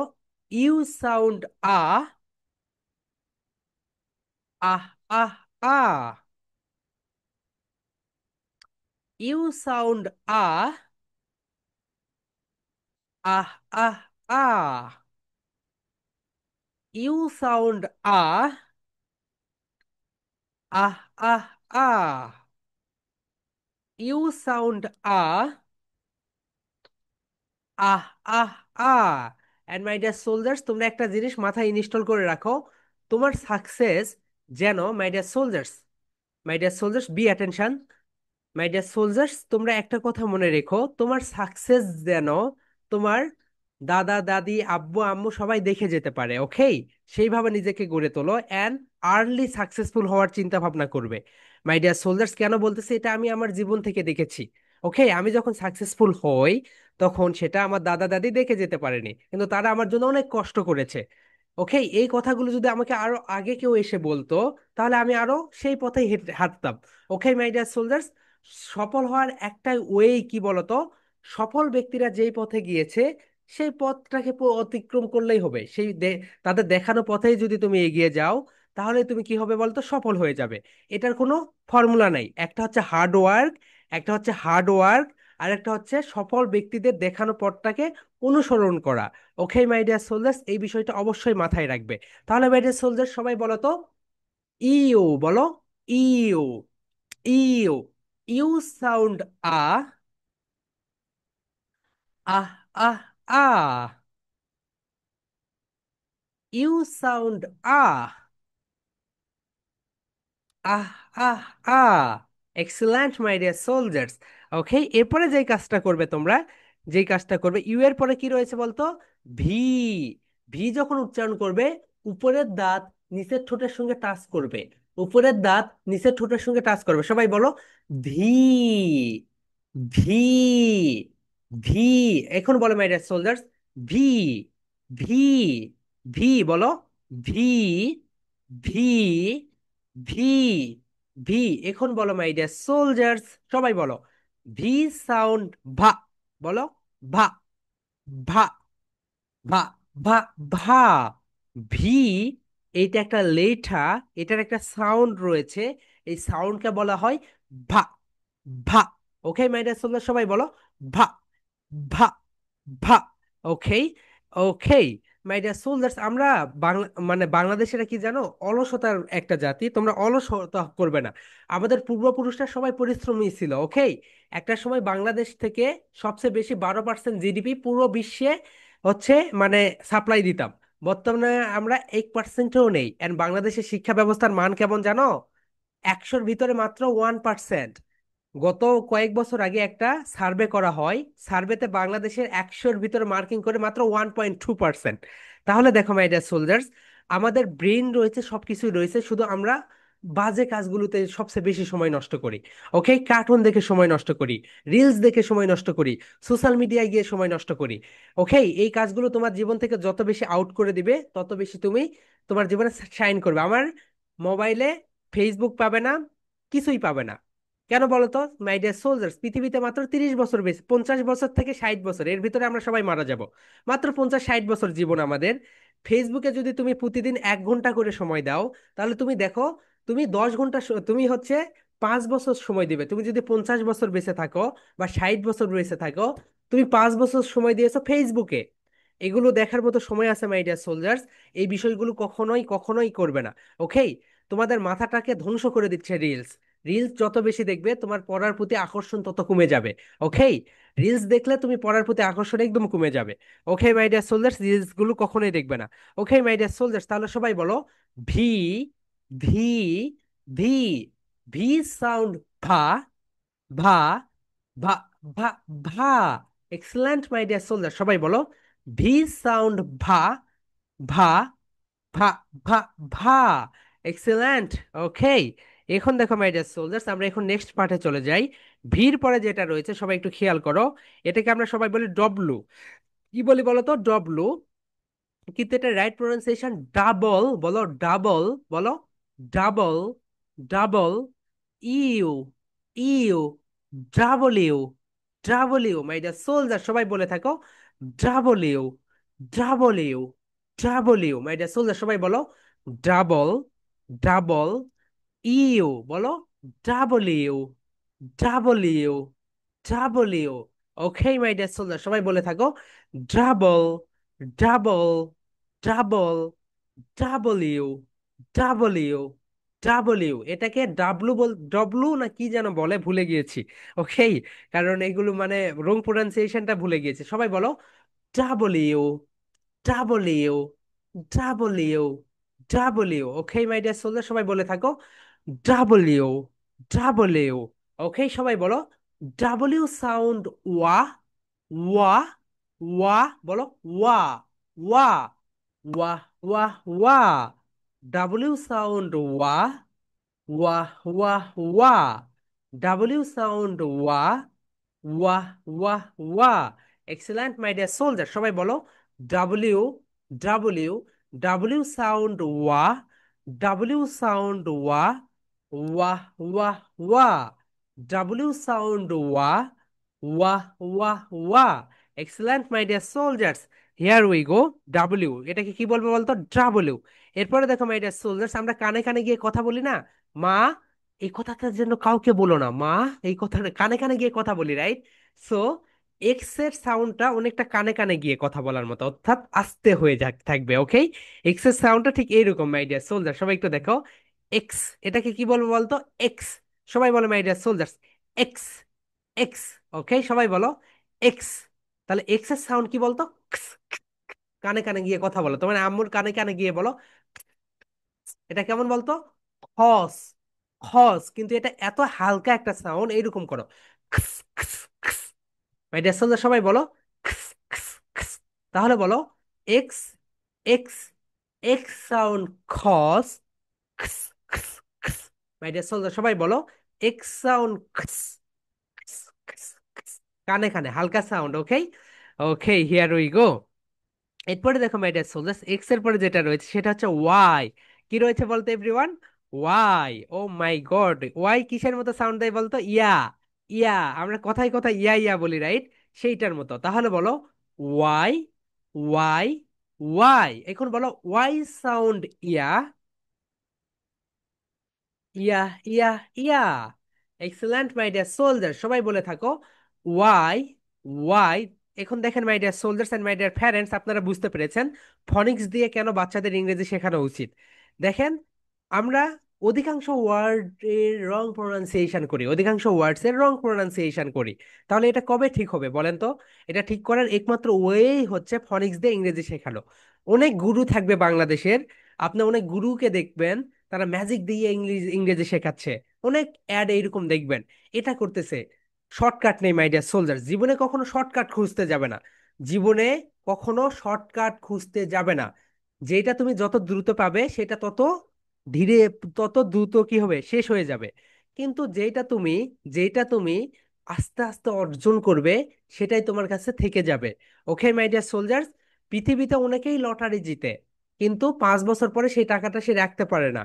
ইউ সাউন্ড আ। আহ। আহ। আ। ইউ সাউন্ড আ। আহ। আহ। আ। ইউ সাউন্ড আ। আহ। আহ। আ। ইউ সাউন্ড আ। আহ। আহ। আ। এন্ড মাই ডিয়ার সোলজার্স, তোমরা একটা জিনিস মাথায় ইনস্টল করে রাখো, তোমার সাকসেস যেন, my dear soldiers, my dear soldiers be attention, my dear soldiers, তোমরা একটা কথা মনে রেখো, তোমার সাকসেস যেন তোমার দাদা দাদি আব্বু আম্মু সবাই দেখে যেতে পারে, ওকে? সেইভাবে নিজেকে গড়ে তোলো অ্যান্ড আর্লি সাকসেসফুল হওয়ার চিন্তা ভাবনা করবে। মাই ডিয়ার সোলজার্স, কেন বলতেছি এটা? আমি আমার জীবন থেকে দেখেছি। ওকে, আমি যখন সাকসেসফুল হই তখন সেটা আমার দাদা দাদি দেখে যেতে পারেনি, কিন্তু তারা আমার জন্য অনেক কষ্ট করেছে। ওকে, এই কথাগুলো যদি আমাকে আরো আগে কেউ এসে বলতো, তাহলে আমি আরো সেই পথেই হাঁটতাম। ওকে মাই ডিয়ার সোলজার্স, সফল হওয়ার একটা ওয়ে কি বলতো? সফল ব্যক্তিরা যেই পথে গিয়েছে সেই পথটাকে অতিক্রম করলেই হবে। তাদের দেখানো পথেই যদি তুমি এগিয়ে যাও, তাহলে তুমি কি হবে বলতো? সফল হয়ে যাবে। এটার কোনো ফর্মুলা নাই। একটা হচ্ছে হার্ড ওয়ার্ক, একটা হচ্ছে হার্ড ওয়ার্ক, আর একটা হচ্ছে সফল ব্যক্তিদের দেখানো পথটাকে অনুসরণ করা। ওকে মাই ডিয়ার সোলজার্স, এই বিষয়টা অবশ্যই মাথায় রাখবে। তাহলে মাই ডিয়ার সোলজার্স, সবাই বলো তো ইউ। বলো ইউ। ইউ। ইউ সাউন্ড আ। আহ। আহ। আ। ইউ সাউন্ড আ। আহ। আহ। আ। Excellent my dear soldiers. Okay, এরপরে যেই কাজটা করবে তোমরা, যেই কাজটা করবে, ইউ এর পরে কি রয়েছে বলতো? ভি। ভি যখন উচ্চারণ করবে, উপরের দাঁত নিচের ঠোঁটের সঙ্গে টাচ করবে। উপরের দাঁত নিচের ঠোঁটের সঙ্গে টাচ করবে। সবাই বলো ভি। ভি। ভি। এখন বলো my dear soldiers, V. V. V বলো, ভি। ভি। ভি। ভি। এখন বলো মাই ডিয়ার সোলজার্স, সবাই বলো ভি সাউন্ড ভা। বলো ভা। ভা। ভা। ভা। ভা। ভি, এইটা একটা লেঠা, এটার একটা সাউন্ড রয়েছে, এই সাউন্ডকে বলা হয় ভা। ভা। ওকে মাই ডিয়ার সোলজার, সবাই বলো ভা। ভা। ভা। ওকে। ওকে, মাই ডিয়ার সোলজার্স, আমরা বাংলা মানে বাংলাদেশের কি জানো, অলসতার একটা জাতি, তোমরা অলসতা করবে না। আমাদের পূর্বপুরুষরা সবাই পরিশ্রমী ছিল, ওকে। একটা সময় বাংলাদেশ থেকে সবচেয়ে বেশি 12% জিডিপি পুরো বিশ্বে হচ্ছে মানে সাপ্লাই দিতাম। বর্তমানে আমরা 1%ও নেই। এন্ড বাংলাদেশের শিক্ষা ব্যবস্থার মান কেমন জানো? 100-র ভিতরে মাত্র 1%। গত কয়েক বছর আগে একটা সার্ভে করা হয়, সার্ভেতে বাংলাদেশের 100-র ভিতরে মার্কিং করে মাত্র 1.2%। তাহলে দেখো মাই ডিয়ার সোলজার্স, আমাদের ব্রেন রয়েছে, সবকিছুই রয়েছে, শুধু আমরা বাজে কাজগুলোতে সবচেয়ে বেশি সময় নষ্ট করি। ওকে, কার্টুন দেখে সময় নষ্ট করি, রিলস দেখে সময় নষ্ট করি, সোশ্যাল মিডিয়ায় গিয়ে সময় নষ্ট করি। ওকে, এই কাজগুলো তোমার জীবন থেকে যত বেশি আউট করে দিবে, তত বেশি তুমি তোমার জীবনে শাইন করবে। আমার মোবাইলে ফেসবুক পাবে না, কিছুই পাবে না। কেন বলো তো মাই ডিয়ার সোলজার্স? পৃথিবীতে মাত্র 30 বছর, বেশি 50 বছর থেকে 60 বছর, এর ভিতরে আমরা সবাই মারা যাব। মাত্র 50-60 বছর জীবন আমাদের। ফেসবুকে যদি তুমি প্রতিদিন 1 ঘন্টা করে সময় দাও, তাহলে তুমি দেখো, তুমি 10 ঘন্টা তুমি হচ্ছে 5 বছর সময় দিবে। তুমি যদি 50 বছর বেঁচে থাকো বা 60 বছর বেঁচে থাকো, তুমি 5 বছর সময় দিয়েছো ফেসবুকে। এগুলো দেখার মতো সময় আছে মাই ডিয়ার সোলজার্স? এই বিষয়গুলো কখনোই কখনোই করবে না। ওকে, তোমাদের মাথাটাকে ধ্বংস করে দিচ্ছে রিলস। রিলস যত বেশি দেখবে, তোমার পড়ার প্রতি আকর্ষণ তত কমে যাবে। ওকে, রিলস দেখলে তুমি পড়ার প্রতি আকর্ষণ একদম কমে যাবে। Okay my dear soldiers, reels গুলো কখনোই দেখবে না। ওকে মাই ডিয়ার সোলজার্স, তাহলে সবাই বলো V, V, V. V sound ভা, ভা, ভা, ভা, ভা। এক্সেলেন্ট মাই ডিয়ার সোলজার, সবাই বলো ভি সাউন্ড ভা, ভা, ভা, ভা, ভা। এক্সেলেন্ট। ওকে, এখন দেখো মাই ডিয়ার সোলজার্স, আমরা এখন নেক্সট পার্টে চলে যাই। ভির পরে যেটা রয়েছে সবাই একটু খেয়াল করো। এটাকে আমরা সবাই বলি ডব্লু। কি বলি বলো তো? ডব্লু। কিন্তু এটা রাইট প্রোনাউন্সিয়েশন ডাবল। বলো ডাবল। বলো double, double. U, U, double U, double U. My dear soldier, সবাই বলে থাকো double U, double U, double U. My dear soldier, সবাই বলো ডাবল, ডাবল ইউ। বলো double U, double U, double U. Okay my dear soldier, সবাই বলে থাকো double, double, double, double U, double U, double U. এটাকে double u W না কি যেন বলে, ভুলে গিয়েছি। ওকে, কারণ এগুলো মানে রং প্রোনাউন্সিয়েশনটা ভুলে গিয়েছি। সবাই বলো double U, double U, double U, double U. Okay my dear soldier, সবাই বলে থাকো ডাবল ইউ, ডাবল ইউ। ওকে, সবাই বলো ডাবলিউ সাউন্ড ওয়া, ওয়া, ওয়া। বলো ওয়া, ওয়া, ওয়া, ওয়া, ওয়া। ডাবলিউ সাউন্ড ওয়া, ওয়া, ওয়া, ওয়া। ডাবলিউ সাউন্ড ওয়া, ওয়া, ওয়া, ওয়া। এক্সেলেন্ট মাই ডিয়ার সোলজার, সবাই বলো ডাবলিউ, ডাবলিউ, ডাবলিউ সাউন্ড ওয়া, ডাবলিউ সাউন্ড ওয়া, ওয়া, ওয়া, ওয়া। ডাবলিউ সাউন্ড ওয়া, ওয়া, ওয়া, ওয়া। Excellent my dear soldiers, here we go. W, এটাকে কি বলবো বলতো? ডাবলিউ। এরপরে দেখো মাই ডিয়ার সোলজার্স, আমরা কানে কানে গিয়ে কথা বলি না? মা, এই কথাটার জন্য কাউকে বলো না মা। এই কথা কানে কানে গিয়ে কথা বলি, রাইট? সো এক্স এর সাউন্ডটা অনেকটা কানে কানে গিয়ে কথা বলার মতো, অর্থাৎ আস্তে হয়ে থাকবে। ওকে, এক্স এর সাউন্ডটা ঠিক এইরকম মাই ডিয়ার সোলজার, সবাই একটু দেখো এক্স। এটাকে কি বলবো বলতো? এক্স। সবাই বলো my dear soldiers X, X. Okay, সবাই বলো এক্স। তাহলে এক্স এর সাউন্ড কি বলতো? ক্স। কানে কানে গিয়ে কথা বলো, তোমার আম্মুর কানে কানে গিয়ে বলো। এটা কেমন বলতো? খস, খস। কিন্তু এটা এত হালকা একটা সাউন্ড, এইরকম করো খস, খস, খস। মাই ডিয়ার সোলজার, সবাই বলো খস, খস, খস। তাহলে বলো এক্স, এক্স, এক্স সাউন্ড খস, খস, খস, খস। মাই ডিয়ার সোলজার, সবাই বলো এক্স সাউন্ড খস, খস, খস, খস। কানে কানে হালকা sound. Okay, okay, here we গো। এরপরে দেখো মাই ডিয়ার সোলজার্স, এক্স এর পরে যেটা রয়েছে সেটা হচ্ছে ওয়াই। কি রয়েছে বলতো এভরিওয়ান? ওয়াই। ও মাই গড, ওয়াই কিসের মতো সাউন্ড দেয় বলতো? ইয়া, ইয়া। আমরা কথায় কথায় ইয়া ইয়া বলি, রাইট? সেইটার মতো। তাহলে বলো ওয়াই, ওয়াই, ওয়াই। এখন বলো ওয়াই সাউন্ড ইয়া, ইয়া, ইয়া, ইয়া। এক্সেলেন্ট মাই ডিয়ার সোলজার, সবাই বলে থাকো ওয়াই, ওয়াই। এখন দেখেন my dear soldiers and my dear parents, আপনারা বুঝতে পেরেছেন ফনিক্স দিয়ে কেন বাচ্চাদের ইংরেজি শেখানো উচিত। দেখেন, আমরা অধিকাংশ ওয়ার্ড এর রং প্রোনাউন্সিয়েশন করি, অধিকাংশ ওয়ার্ডস এর রং প্রোনাউন্সিয়েশন করি। তাহলে এটা কবে ঠিক হবে বলেন তো? এটা ঠিক করার একমাত্র ওয়েই হচ্ছে ফনিক্স দিয়ে ইংরেজি শেখানো। অনেক গুরু থাকবে বাংলাদেশের, আপনি অনেক গুরুকে দেখবেন তারা ম্যাজিক দিয়ে ইংরেজি ইংরেজি শেখাচ্ছে। অনেক অ্যাড এইরকম দেখবেন, এটা করতেছে। শর্টকাট নেই মাই ডিয়ার সোলজার, জীবনে কখনো শর্টকাট খুঁজতে যাবে না। জীবনে কখনো শর্টকাট খুঁজতে যাবে না। যেটা তুমি যত দ্রুত পাবে সেটা তত ধীরে, তত দ্রুত কি হবে, শেষ হয়ে যাবে। কিন্তু যেটা তুমি আস্তে আস্তে অর্জন করবে, সেটাই তোমার কাছে থেকে যাবে। ওকে মাই ডিয়ার সোলজার্স, পৃথিবীতে অনেকেই লটারি জিতে, কিন্তু 5 বছর পরে সেই টাকাটা সে রাখতে পারে না।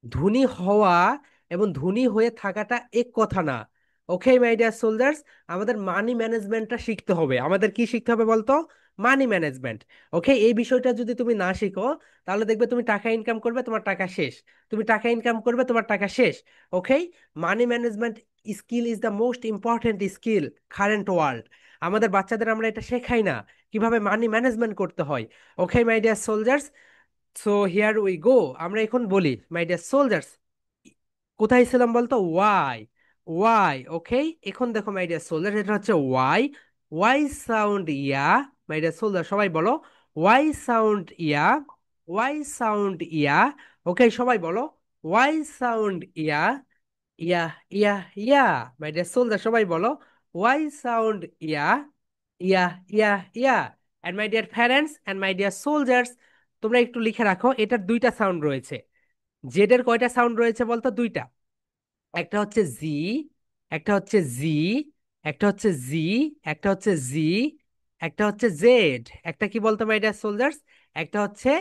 ধনী হওয়া এবং ধনী হয়ে থাকাটা এক কথা না। ওকে মাই ডিয়ার সোলজার্স, আমাদের মানি ম্যানেজমেন্টটা শিখতে হবে। আমাদের কি শিখতে হবে বলতো? Money management. ওকে, এই বিষয়টা যদি তুমি না শিখো, তাহলে দেখবে তুমি টাকা ইনকাম করবে, তোমার টাকা শেষ। তুমি টাকা ইনকাম করবে, তোমার টাকা শেষ। Okay, money management skill is the most important skill current world. আমাদের বাচ্চাদের আমরা এটা শেখাই না, কিভাবে মানি ম্যানেজমেন্ট করতে হয়। Okay my dear soldiers, so here we go. আমরা এখন বলি মাই ডিয়ার সোলজার্স, কোথায় ছিলাম বলতো? ওয়াই। Y, okay. এখন দেখো মাই ডিয়ার সোলজার, এটা হচ্ছে ওয়াই। ওয়াই সাউন্ড ইয়া। মাই ডিয়ার সোলজার সবাই বলো, ওয়াই সাউন্ড ইয়া। ওয়াই সাউন্ড ইয়া। ওকে, সবাই বলো, ওয়াই সাউন্ড ইয়া। ইয়া, ইয়া, ইয়া। মাই ডিয়ার সোলজার সবাই বলো, ওয়াই সাউন্ড ইয়া। ইয়া, ইয়া, ইয়া। And my dear parents and my dear soldiers, তোমরা একটু লিখে রাখো, এটার দুইটা সাউন্ড রয়েছে। জেড এর কয়টা সাউন্ড রয়েছে বলতো? দুইটা। একটা হচ্ছে জি, একটা হচ্ছে জি, একটা হচ্ছে জি, একটা হচ্ছে জি, একটা হচ্ছে জেড। একটা কি বলতো মাই ডিয়ার সোলজার্স? একটা হচ্ছে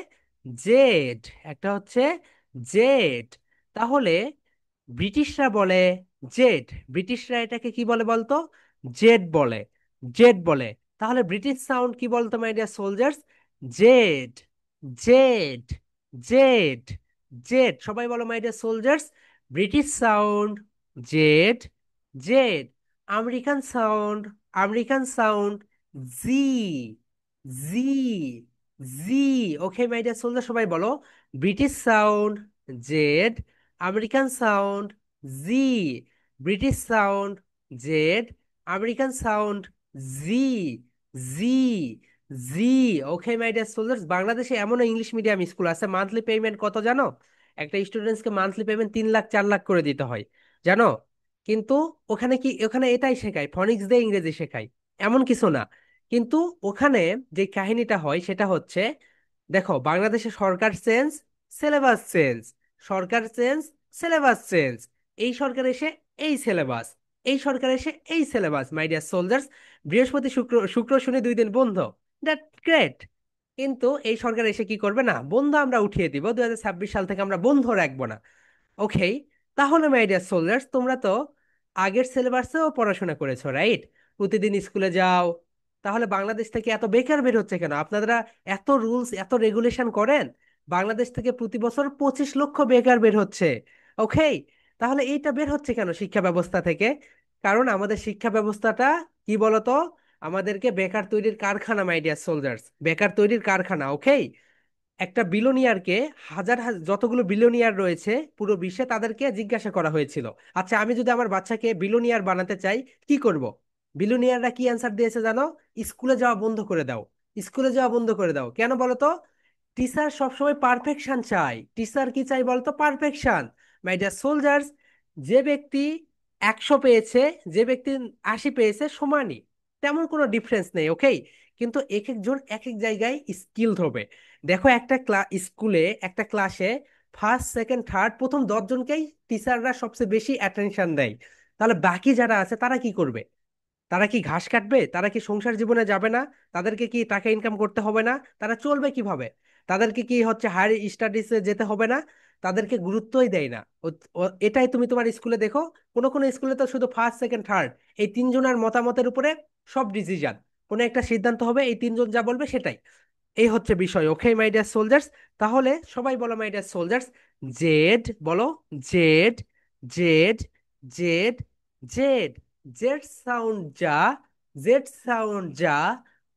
জেড, একটা হচ্ছে জেড। তাহলে ব্রিটিশরা বলে জেড, ব্রিটিশরা এটাকে কি বলে বলতো? জেড বলে, জেড বলে। তাহলে ব্রিটিশ সাউন্ড কি বলতো my dear soldiers? Zed, zed, zed, zed. সবাই বলো my dear soldiers, British sound zed, zed. American sound, American sound zee, zee, zee. Okay my dear soldier সবাই বলো, British sound zed, American sound zee, British sound zed, American sound zee, zee, zee. Okay my dear soldiers, বাংলাদেশে এমন English medium school আছে, monthly payment কত জানো? একটা স্টুডেন্টসকে monthly payment 3 lakh 4 lakh করে দিতে হয়, জানো? কিন্তু ওখানে কি, ওখানে এটাই শেখায়, ফনিক্স দিয়ে ইংরেজি শেখায়, এমন কিছু না। কিন্তু ওখানে যে কাহিনীটা হয় সেটা হচ্ছে, দেখো বাংলাদেশে সরকার চেঞ্জ, সিলেবাস চেঞ্জ, সরকার চেঞ্জ, সিলেবাস চেঞ্জ। এই সরকার এসে এই সিলেবাস, এই সরকার এসে এই সিলেবাস। মাই ডিয়ার সোলজার্স, বৃহস্পতি শুক্র, শুক্র শনি 2 দিন বন্ধ, দ্যাট গ্রেট। কিন্তু এই সরকার এসে কি করবে? না, বন্ধ আমরা উঠিয়ে দিব, 2026 সাল থেকে আমরা বন্ধ রাখবো না। ওকে, তাহলে মাই ডিয়ার সোলজার্স, তোমরা তো আগের সিলেবাসেও পড়াশোনা করেছো, রাইট? প্রতিদিন স্কুলে যাও। তাহলে বাংলাদেশ থেকে এত বেকার বের হচ্ছে কেন? আপনারা এত রুলস এত রেগুলেশন করেন, বাংলাদেশ থেকে প্রতি বছর 25 লক্ষ বেকার বের হচ্ছে। ওকে, তাহলে এইটা বের হচ্ছে কেন শিক্ষা ব্যবস্থা থেকে? কারণ আমাদের শিক্ষা ব্যবস্থাটা কি বলতো, আমাদেরকে বেকার তৈরির কারখানা, মাই ডিয়ার সোলজার্স, বেকার তৈরির কারখানা। ওকে, একটা বিলোনিয়ারকে, যতগুলো বিলোনিয়ার রয়েছে পুরো বিশ্বে, তাদেরকে জিজ্ঞাসা করা হয়েছিল, আচ্ছা আমি যদি আমার বাচ্চাকে বিলোনিয়ার বানাতে চাই কি করব? বিলোনিয়াররা কি অ্যান্সার দিয়েছে জানো? স্কুলে যাওয়া বন্ধ করে দাও, স্কুলে যাওয়া বন্ধ করে দাও। কেন বলো তো? টিচার সবসময় পারফেকশন চাই। টিচার কি চাই বলতো? পারফেকশন। মাই ডিয়ার সোলজার্স, যে ব্যক্তি 100 পেয়েছে, যে ব্যক্তি 80 পেয়েছে, সমানই, তেমন কোনো ডিফারেন্স নেই। ওকে, কিন্তু এক একজন এক এক জায়গায় স্কিলড হবে। দেখো একটা স্কুলে, একটা ক্লাসে ফার্স্ট সেকেন্ড থার্ড প্রথম 10 জনকেই টিচাররা সবচেয়ে বেশি অ্যাটেনশন দেয়। তাহলে বাকি যারা আছে তারা কি করবে? তারা কি ঘাস কাটবে? তারা কি সংসার জীবনে যাবে না? তাদেরকে কি টাকা ইনকাম করতে হবে না? তারা চলবে কিভাবে? তাদেরকে কি হচ্ছে হায়ার স্টাডিজে যেতে হবে না? তাদেরকে গুরুত্বই দেয় না। এটাই তুমি তোমার স্কুলে দেখো, কোনো কোনো স্কুলে তো শুধু ফার্স্ট সেকেন্ড থার্ড এই 3 জনের মতামতের উপরে সব ডিসিশন, কোনো একটা সিদ্ধান্ত হবে, এই 3 জন যা বলবে সেটাই। এই হচ্ছে বিষয়। ওকে মাই ডিয়ার সোলজার্স, তাহলে সবাই বলো মাই ডিয়ার সোলজার্স, জেড বলো, Z, zed, zed, zed. Z sound যা, জেড সাউন্ড যা,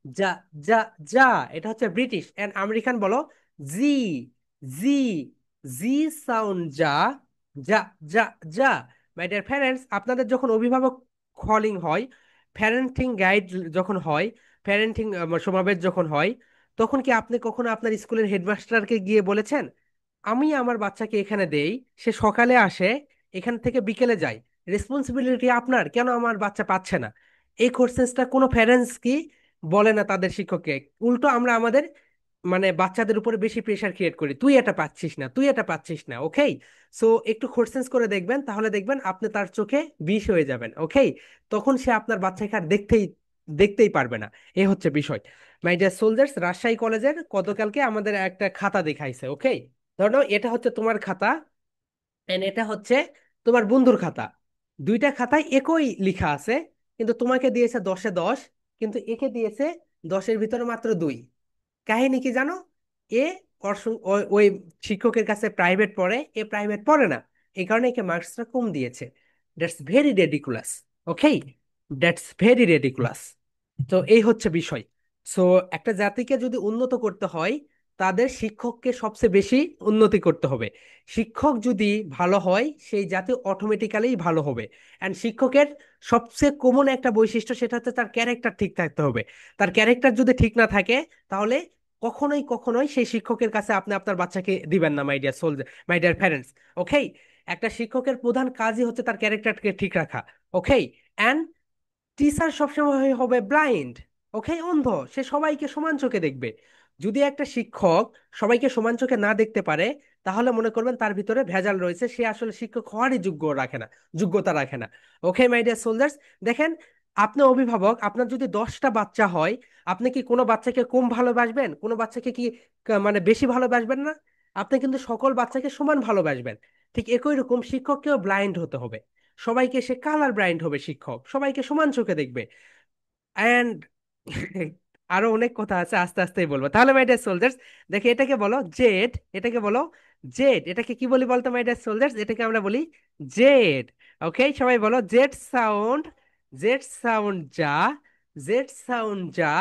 যা, যা, যা, এটা হচ্ছে ব্রিটিশ এন্ড আমেরিকান, বলো জি, জি, জি সাউন্ড, যা, যা, যা, যা। মাই ডিয়ার প্যারেন্টস, আপনাদের যখন অভিভাবক কলিং হয়, প্যারেন্টিং গাইড যখন হয়, প্যারেন্টিং সমাবেশ যখন হয়, তখন কি আপনি কখনো আপনার স্কুলের হেডমাস্টারকে গিয়ে বলেছেন, আমি আমার বাচ্চাকে এখানে দেই, সে সকালে আসে, এখান থেকে বিকেলে যায়, রেসপন্সিবিলিটি আপনার, কেন আমার বাচ্চা পাচ্ছে না? এই কোশ্চেনটা কোনো প্যারেন্টস কি বলে না তাদের শিক্ষককে। উল্টো আমরা আমাদের মানে বাচ্চাদের উপরে বেশি প্রেশার ক্রিয়েট করি, তুই এটা পাচ্ছিস না, তুই এটা পাচ্ছিস না। ওকে, সো একটু কোশ্চেন্স করে দেখবেন, তাহলে দেখবেন আপনি তার চোখে বিষ হয়ে যাবেন। ওকে, তখন সে আপনার বাচ্চাকে আর দেখতেই দেখতেই পারবে না। এ হচ্ছে বিষয়। মাই ডিয়ার সোলজার্স, রাজশাহী কলেজের গতকালকে আমাদের একটা খাতা দেখাইছে। ওকে, ধরো এটা হচ্ছে তোমার খাতা, এন্ড এটা হচ্ছে তোমার বন্ধুর খাতা। দুইটা খাতায় একই লেখা আছে, কিন্তু তোমাকে দিয়েছে 10-এ 10, কিন্তু একে দিয়েছে 10-এর ভিতরে মাত্র 2। কাহিনী কি জানো? এ ওই শিক্ষকের কাছে প্রাইভেট পড়ে, এ প্রাইভেট পড়ে না, এই কারণে একে মার্কসটা কম দিয়েছে। That's very ridiculous. Okay, that's very ridiculous. তো এই হচ্ছে বিষয়। সো একটা জাতিকে যদি উন্নত করতে হয়, তাদের শিক্ষককে সবচেয়ে বেশি উন্নতি করতে হবে। শিক্ষক যদি ভালো হয়, সেই জাতি অটোমেটিক্যালি ভালো হবে। অ্যান্ড শিক্ষকের সবচেয়ে কমন একটা বৈশিষ্ট্য, সেটা হচ্ছে তার ক্যারেক্টার ঠিক থাকতে হবে। তার ক্যারেক্টার যদি ঠিক না থাকে, তাহলে কখনোই কখনোই সেই শিক্ষকের কাছে আপনি আপনার বাচ্চাকে দিবেন না, my dear soldier, my dear parents. Okay, একটা শিক্ষকের প্রধান কাজই হচ্ছে তার ক্যারেক্টারকে ঠিক রাখা। ওকে, অ্যান্ড টিচার সবসময় হবে ব্লাইন্ড। ওকে, অন্ধ, সে সবাইকে সমান চোখে দেখবে। যদি একটা শিক্ষক সবাইকে সমান চোখে না দেখতে পারে, তাহলে মনে করবেন তার ভিতরে ভেজাল রয়েছে, সে আসলে শিক্ষক হওয়ারই যোগ্যতা রাখে না। ওকে মাই ডিয়ার সোলজার্স, দেখেন, আপনি অভিভাবক, আপনার যদি 10টা বাচ্চা হয়, আপনি কি কোনো বাচ্চাকে কম ভালোবাসবেন, কোনো বাচ্চাকে কি মানে বেশি ভালোবাসবেন না? আপনি কিন্তু সকল বাচ্চাকে সমান ভালোবাসবেন। ঠিক একই রকম শিক্ষককেও ব্লাইন্ড হতে হবে। সবাইকে সে কালার ব্লাইন্ড হবে, শিক্ষক সবাইকে সমান চোখে দেখবে। অ্যান্ড আরো অনেক কথা আছে, আস্তে আস্তেই বলবো। তাহলে মাই ডিয়ার সোলজার্স, দেখে এটাকে বলো জেড, এটাকে বলো জেড। এটাকে কি বলি বলতো মাই ডিয়ার সোলজার্স? এটাকে আমরা বলি জেড। ওকে, সবাই বলো জেড সাউন্ড, জেড সাউন্ড, যা, জেড সাউন্ড, যা,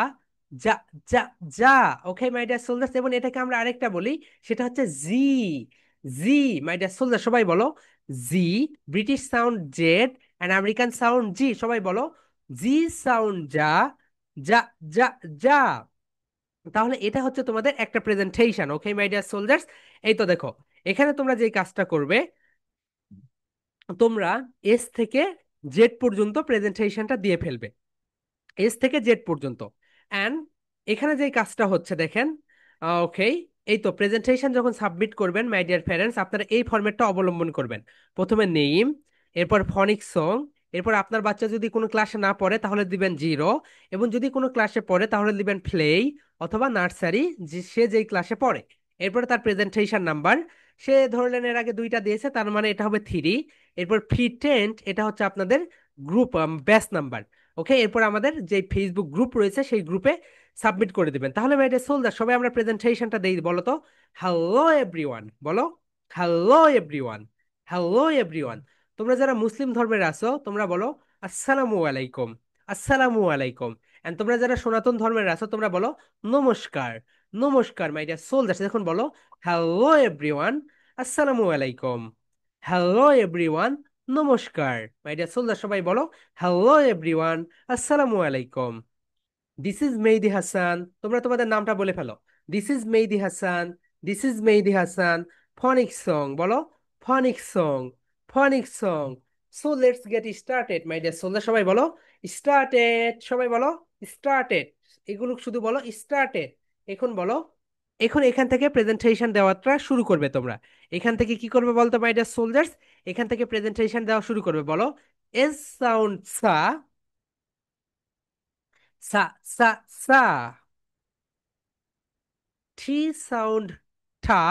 যা, যা, যা। ওকে মাই ডিয়ার সোলজার্স, এবং এটাকে আমরা আরেকটা বলি, সেটা হচ্ছে জি, জি। মাই ডিয়ার সোলজার, সবাই বলো G. British sound Z, and American sound G. সবাই বলো জি সাউন্ড, যা, যা, যা, যা। তাহলে এটা হচ্ছে তোমাদের একটা presentation. Okay my dear soldiers, এই তো দেখো, এখানে তোমরা যে কাজটা করবে, তোমরা এস থেকে জেড পর্যন্ত প্রেজেন্টেশনটা দিয়ে ফেলবে, এস থেকে জেড পর্যন্ত। অ্যান্ড এখানে যে কাজটা হচ্ছে দেখেন, ওকে, এই তো প্রেজেন্টেশন যখন সাবমিট করবেন মাই ডিয়ার প্যারেন্টস, আপনারা এই ফরম্যাটটা অবলম্বন করবেন। প্রথমে নেম, এরপর ফনিক সং, এরপর আপনার বাচ্চা যদি কোনো ক্লাসে না পড়ে তাহলে দিবেন 0, এবং যদি কোনো ক্লাসে পড়ে তাহলে দিবেন প্লে অথবা নার্সারি, যে সে যেই ক্লাসে পড়ে। এরপরে তার প্রেজেন্টেশন নাম্বার, সে ধরলেন এর আগে 2টা দিয়েছে, তার মানে এটা হবে 3। এরপর ফ্রি 10, এটা হচ্ছে আপনাদের গ্রুপ ব্যাচ নাম্বার। ওকে, এরপর আমাদের যে ফেসবুক গ্রুপ রয়েছে সেই গ্রুপে সাবমিট করে দিবেন। তাহলে মেয়েদের সোলজার, সবাই আমরা প্রেজেন্টেশনটা দেই, বলো তো। হ্যালো এভরিওয়ান, বলো হ্যালো এভরিওয়ান, হ্যালো এভরিওয়ান। তোমরা যারা মুসলিম ধর্মের আছো তোমরা বলো আসসালামু আলাইকুম, আসসালামু আলাইকুম। এন্ড তোমরা যারা সনাতন ধর্মের আছো তোমরা বলো নমস্কার, নমস্কার। মাই ডিয়ার সোলজার্স, এখন বলো হ্যালো এভরিওয়ান, আসসালামু আলাইকুম, হ্যালো এভরিওয়ান, নমস্কার। মাই ডিয়ার সোলজার, সবাই বলো হ্যালো এভরিওয়ান, আসসালামু আলাইকুম। দিস ইজ মেহেদি হাসান, তোমরা তোমাদের নামটা বলে ফেলো। This is Mehedi Hasan, this is Mehedi Hasan. Phonic song, বলো phonic song, phonic song. So let's get started my dear soldier, সবাই বলো স্টার্টেড, সবাই বলো স্টার্টেড। এগুলো শুধু বলো স্টার্টেড। এখন বলো, এখন এখান থেকে প্রেজেন্টেশন দেওয়াটা শুরু করবে তোমরা। এখান থেকে কি করবে বলতো মাই ডিয়ার সোলজার্স? এখান থেকে প্রেজেন্টেশন দেওয়া শুরু করবে, বলো এস সাউন্ড সা, সা, সা, সা। টি সাউন্ড ঠা,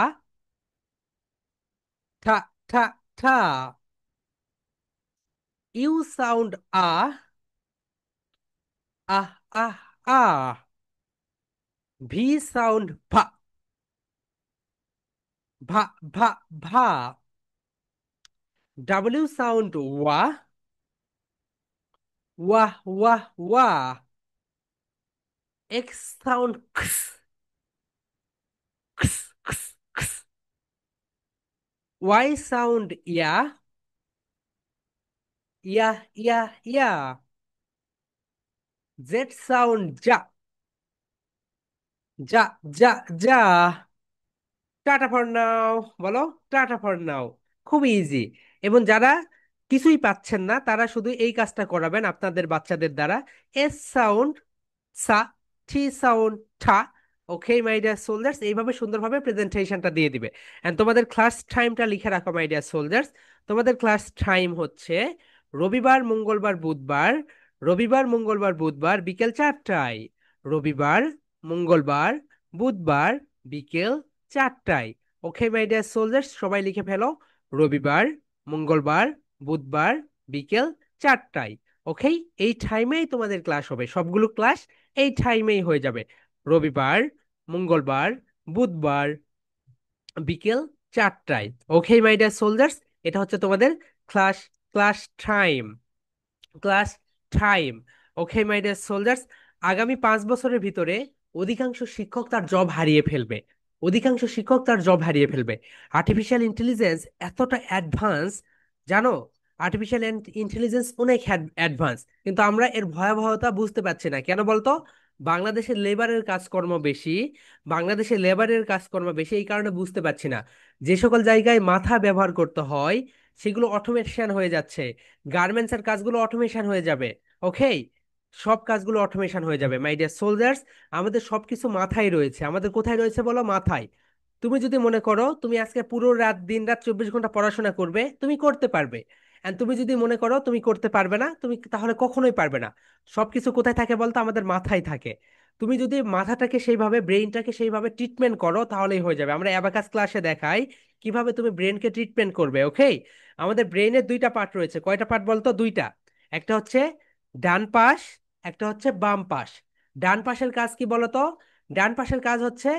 ঠা, ঠা, ঠা। ইউ সাউন্ড আ, আহ, আহ, আহ। ভি সাউন্ড ভা, ভা, ভা, ভা। ডাব্লিউ সাউন্ড ওয়া, ওয়াহ, ওয়াহ, ওয়াহ। এক্স সাউন্ড ওয়াই সাউন্ড ইয়া, ইয়া ইয়া ইয়া, জেড সাউন্ড যা, যা যা যা। Tata for now. বলো, টাটা ফর নাও। খুবই ইজি। এবং যারা কিছুই পাচ্ছেন না তারা শুধু এই কাজটা করাবেন আপনাদের বাচ্চাদের দ্বারা। এস সাউন্ড সা, টি সাউন্ড ঠা। ওকে মাই ডিয়ার সোলজার্স, এইভাবে সুন্দরভাবে প্রেজেন্টেশনটা দিয়ে দিবে। এন্ড তোমাদের ক্লাস টাইমটা লিখে রাখো মাই ডিয়ার সোলজার্স। তোমাদের ক্লাস টাইম হচ্ছে রবিবার, মঙ্গলবার, বুধবার, রবিবার, মঙ্গলবার, বুধবার বিকেল 4টায়। রবিবার, মঙ্গলবার, বুধবার বিকেল 4টায়। ওকে মাই ডিয়ার সোলজার্স, সবাই লিখে ফেলো। রবিবার, মঙ্গলবার, বুধবার বিকেল 4টায়। ওকে, এই টাইমেই তোমাদের ক্লাস হবে, সবগুলো ক্লাস এই টাইমেই হয়ে যাবে। রবিবার, মঙ্গলবার, বুধবার বিকেল 4টায়। ওকে মাই ডিয়ার সোলজার্স, এটা হচ্ছে তোমাদের class class time, class time. Okay my dear soldiers, আগামী 5 বছরের ভিতরে অধিকাংশ শিক্ষক তার জব হারিয়ে ফেলবে। অধিকাংশ শিক্ষক তার জব হারিয়ে ফেলবে। আর্টিফিশিয়াল ইন্টেলিজেন্স এতটা অ্যাডভান্স, জানো? আর্টিফিশিয়াল ইন্টেলিজেন্স অনেক অ্যাডভান্স, কিন্তু আমরা এর ভয়াবহতা বুঝতে পারছি না। কেন বলতো? বাংলাদেশের লেবারের কাজকর্ম বেশি, বাংলাদেশের লেবারের কাজকর্ম বেশি, এই কারণে বুঝতে পারছি না। যে সকল জায়গায় মাথা ব্যবহার করতে হয় সেগুলো অটোমেশন হয়ে যাচ্ছে। গার্মেন্টস এর কাজগুলো অটোমেশন হয়ে যাবে। ওকে, সব কাজগুলো অটোমেশন হয়ে যাবে মাই ডিয়ার সোলজার্স। আমাদের সবকিছু মাথায় রয়েছে। আমাদের কোথায় রয়েছে বলো? মাথায়। তুমি যদি মনে করো তুমি আজকে পুরো রাত, দিন রাত 24 ঘন্টা পড়াশোনা করবে, তুমি করতে পারবে। এন্ড তুমি যদি মনে করো তুমি করতে পারবে না, তুমি তাহলে কখনোই পারবে না। সবকিছু কোথায় থাকে বলতো? আমাদের মাথায় থাকে। তুমি যদি মাথাটাকে সেইভাবে, ব্রেইনটাকে সেইভাবে ট্রিটমেন্ট করো তাহলেই হয়ে যাবে। আমরা অ্যাবাকাস ক্লাসে দেখাই কিভাবে তুমি ব্রেনকে ট্রিটমেন্ট করবে। ওকে, আমাদের ব্রেইনের দুইটা পার্ট রয়েছে। কয়টা পার্ট বলতো? দুইটা। একটা হচ্ছে ডান পাশ, একটা হচ্ছে বাম পাশ। ডান পাশের কাজ কি বলতো? ডান পাশের কাজ হচ্ছে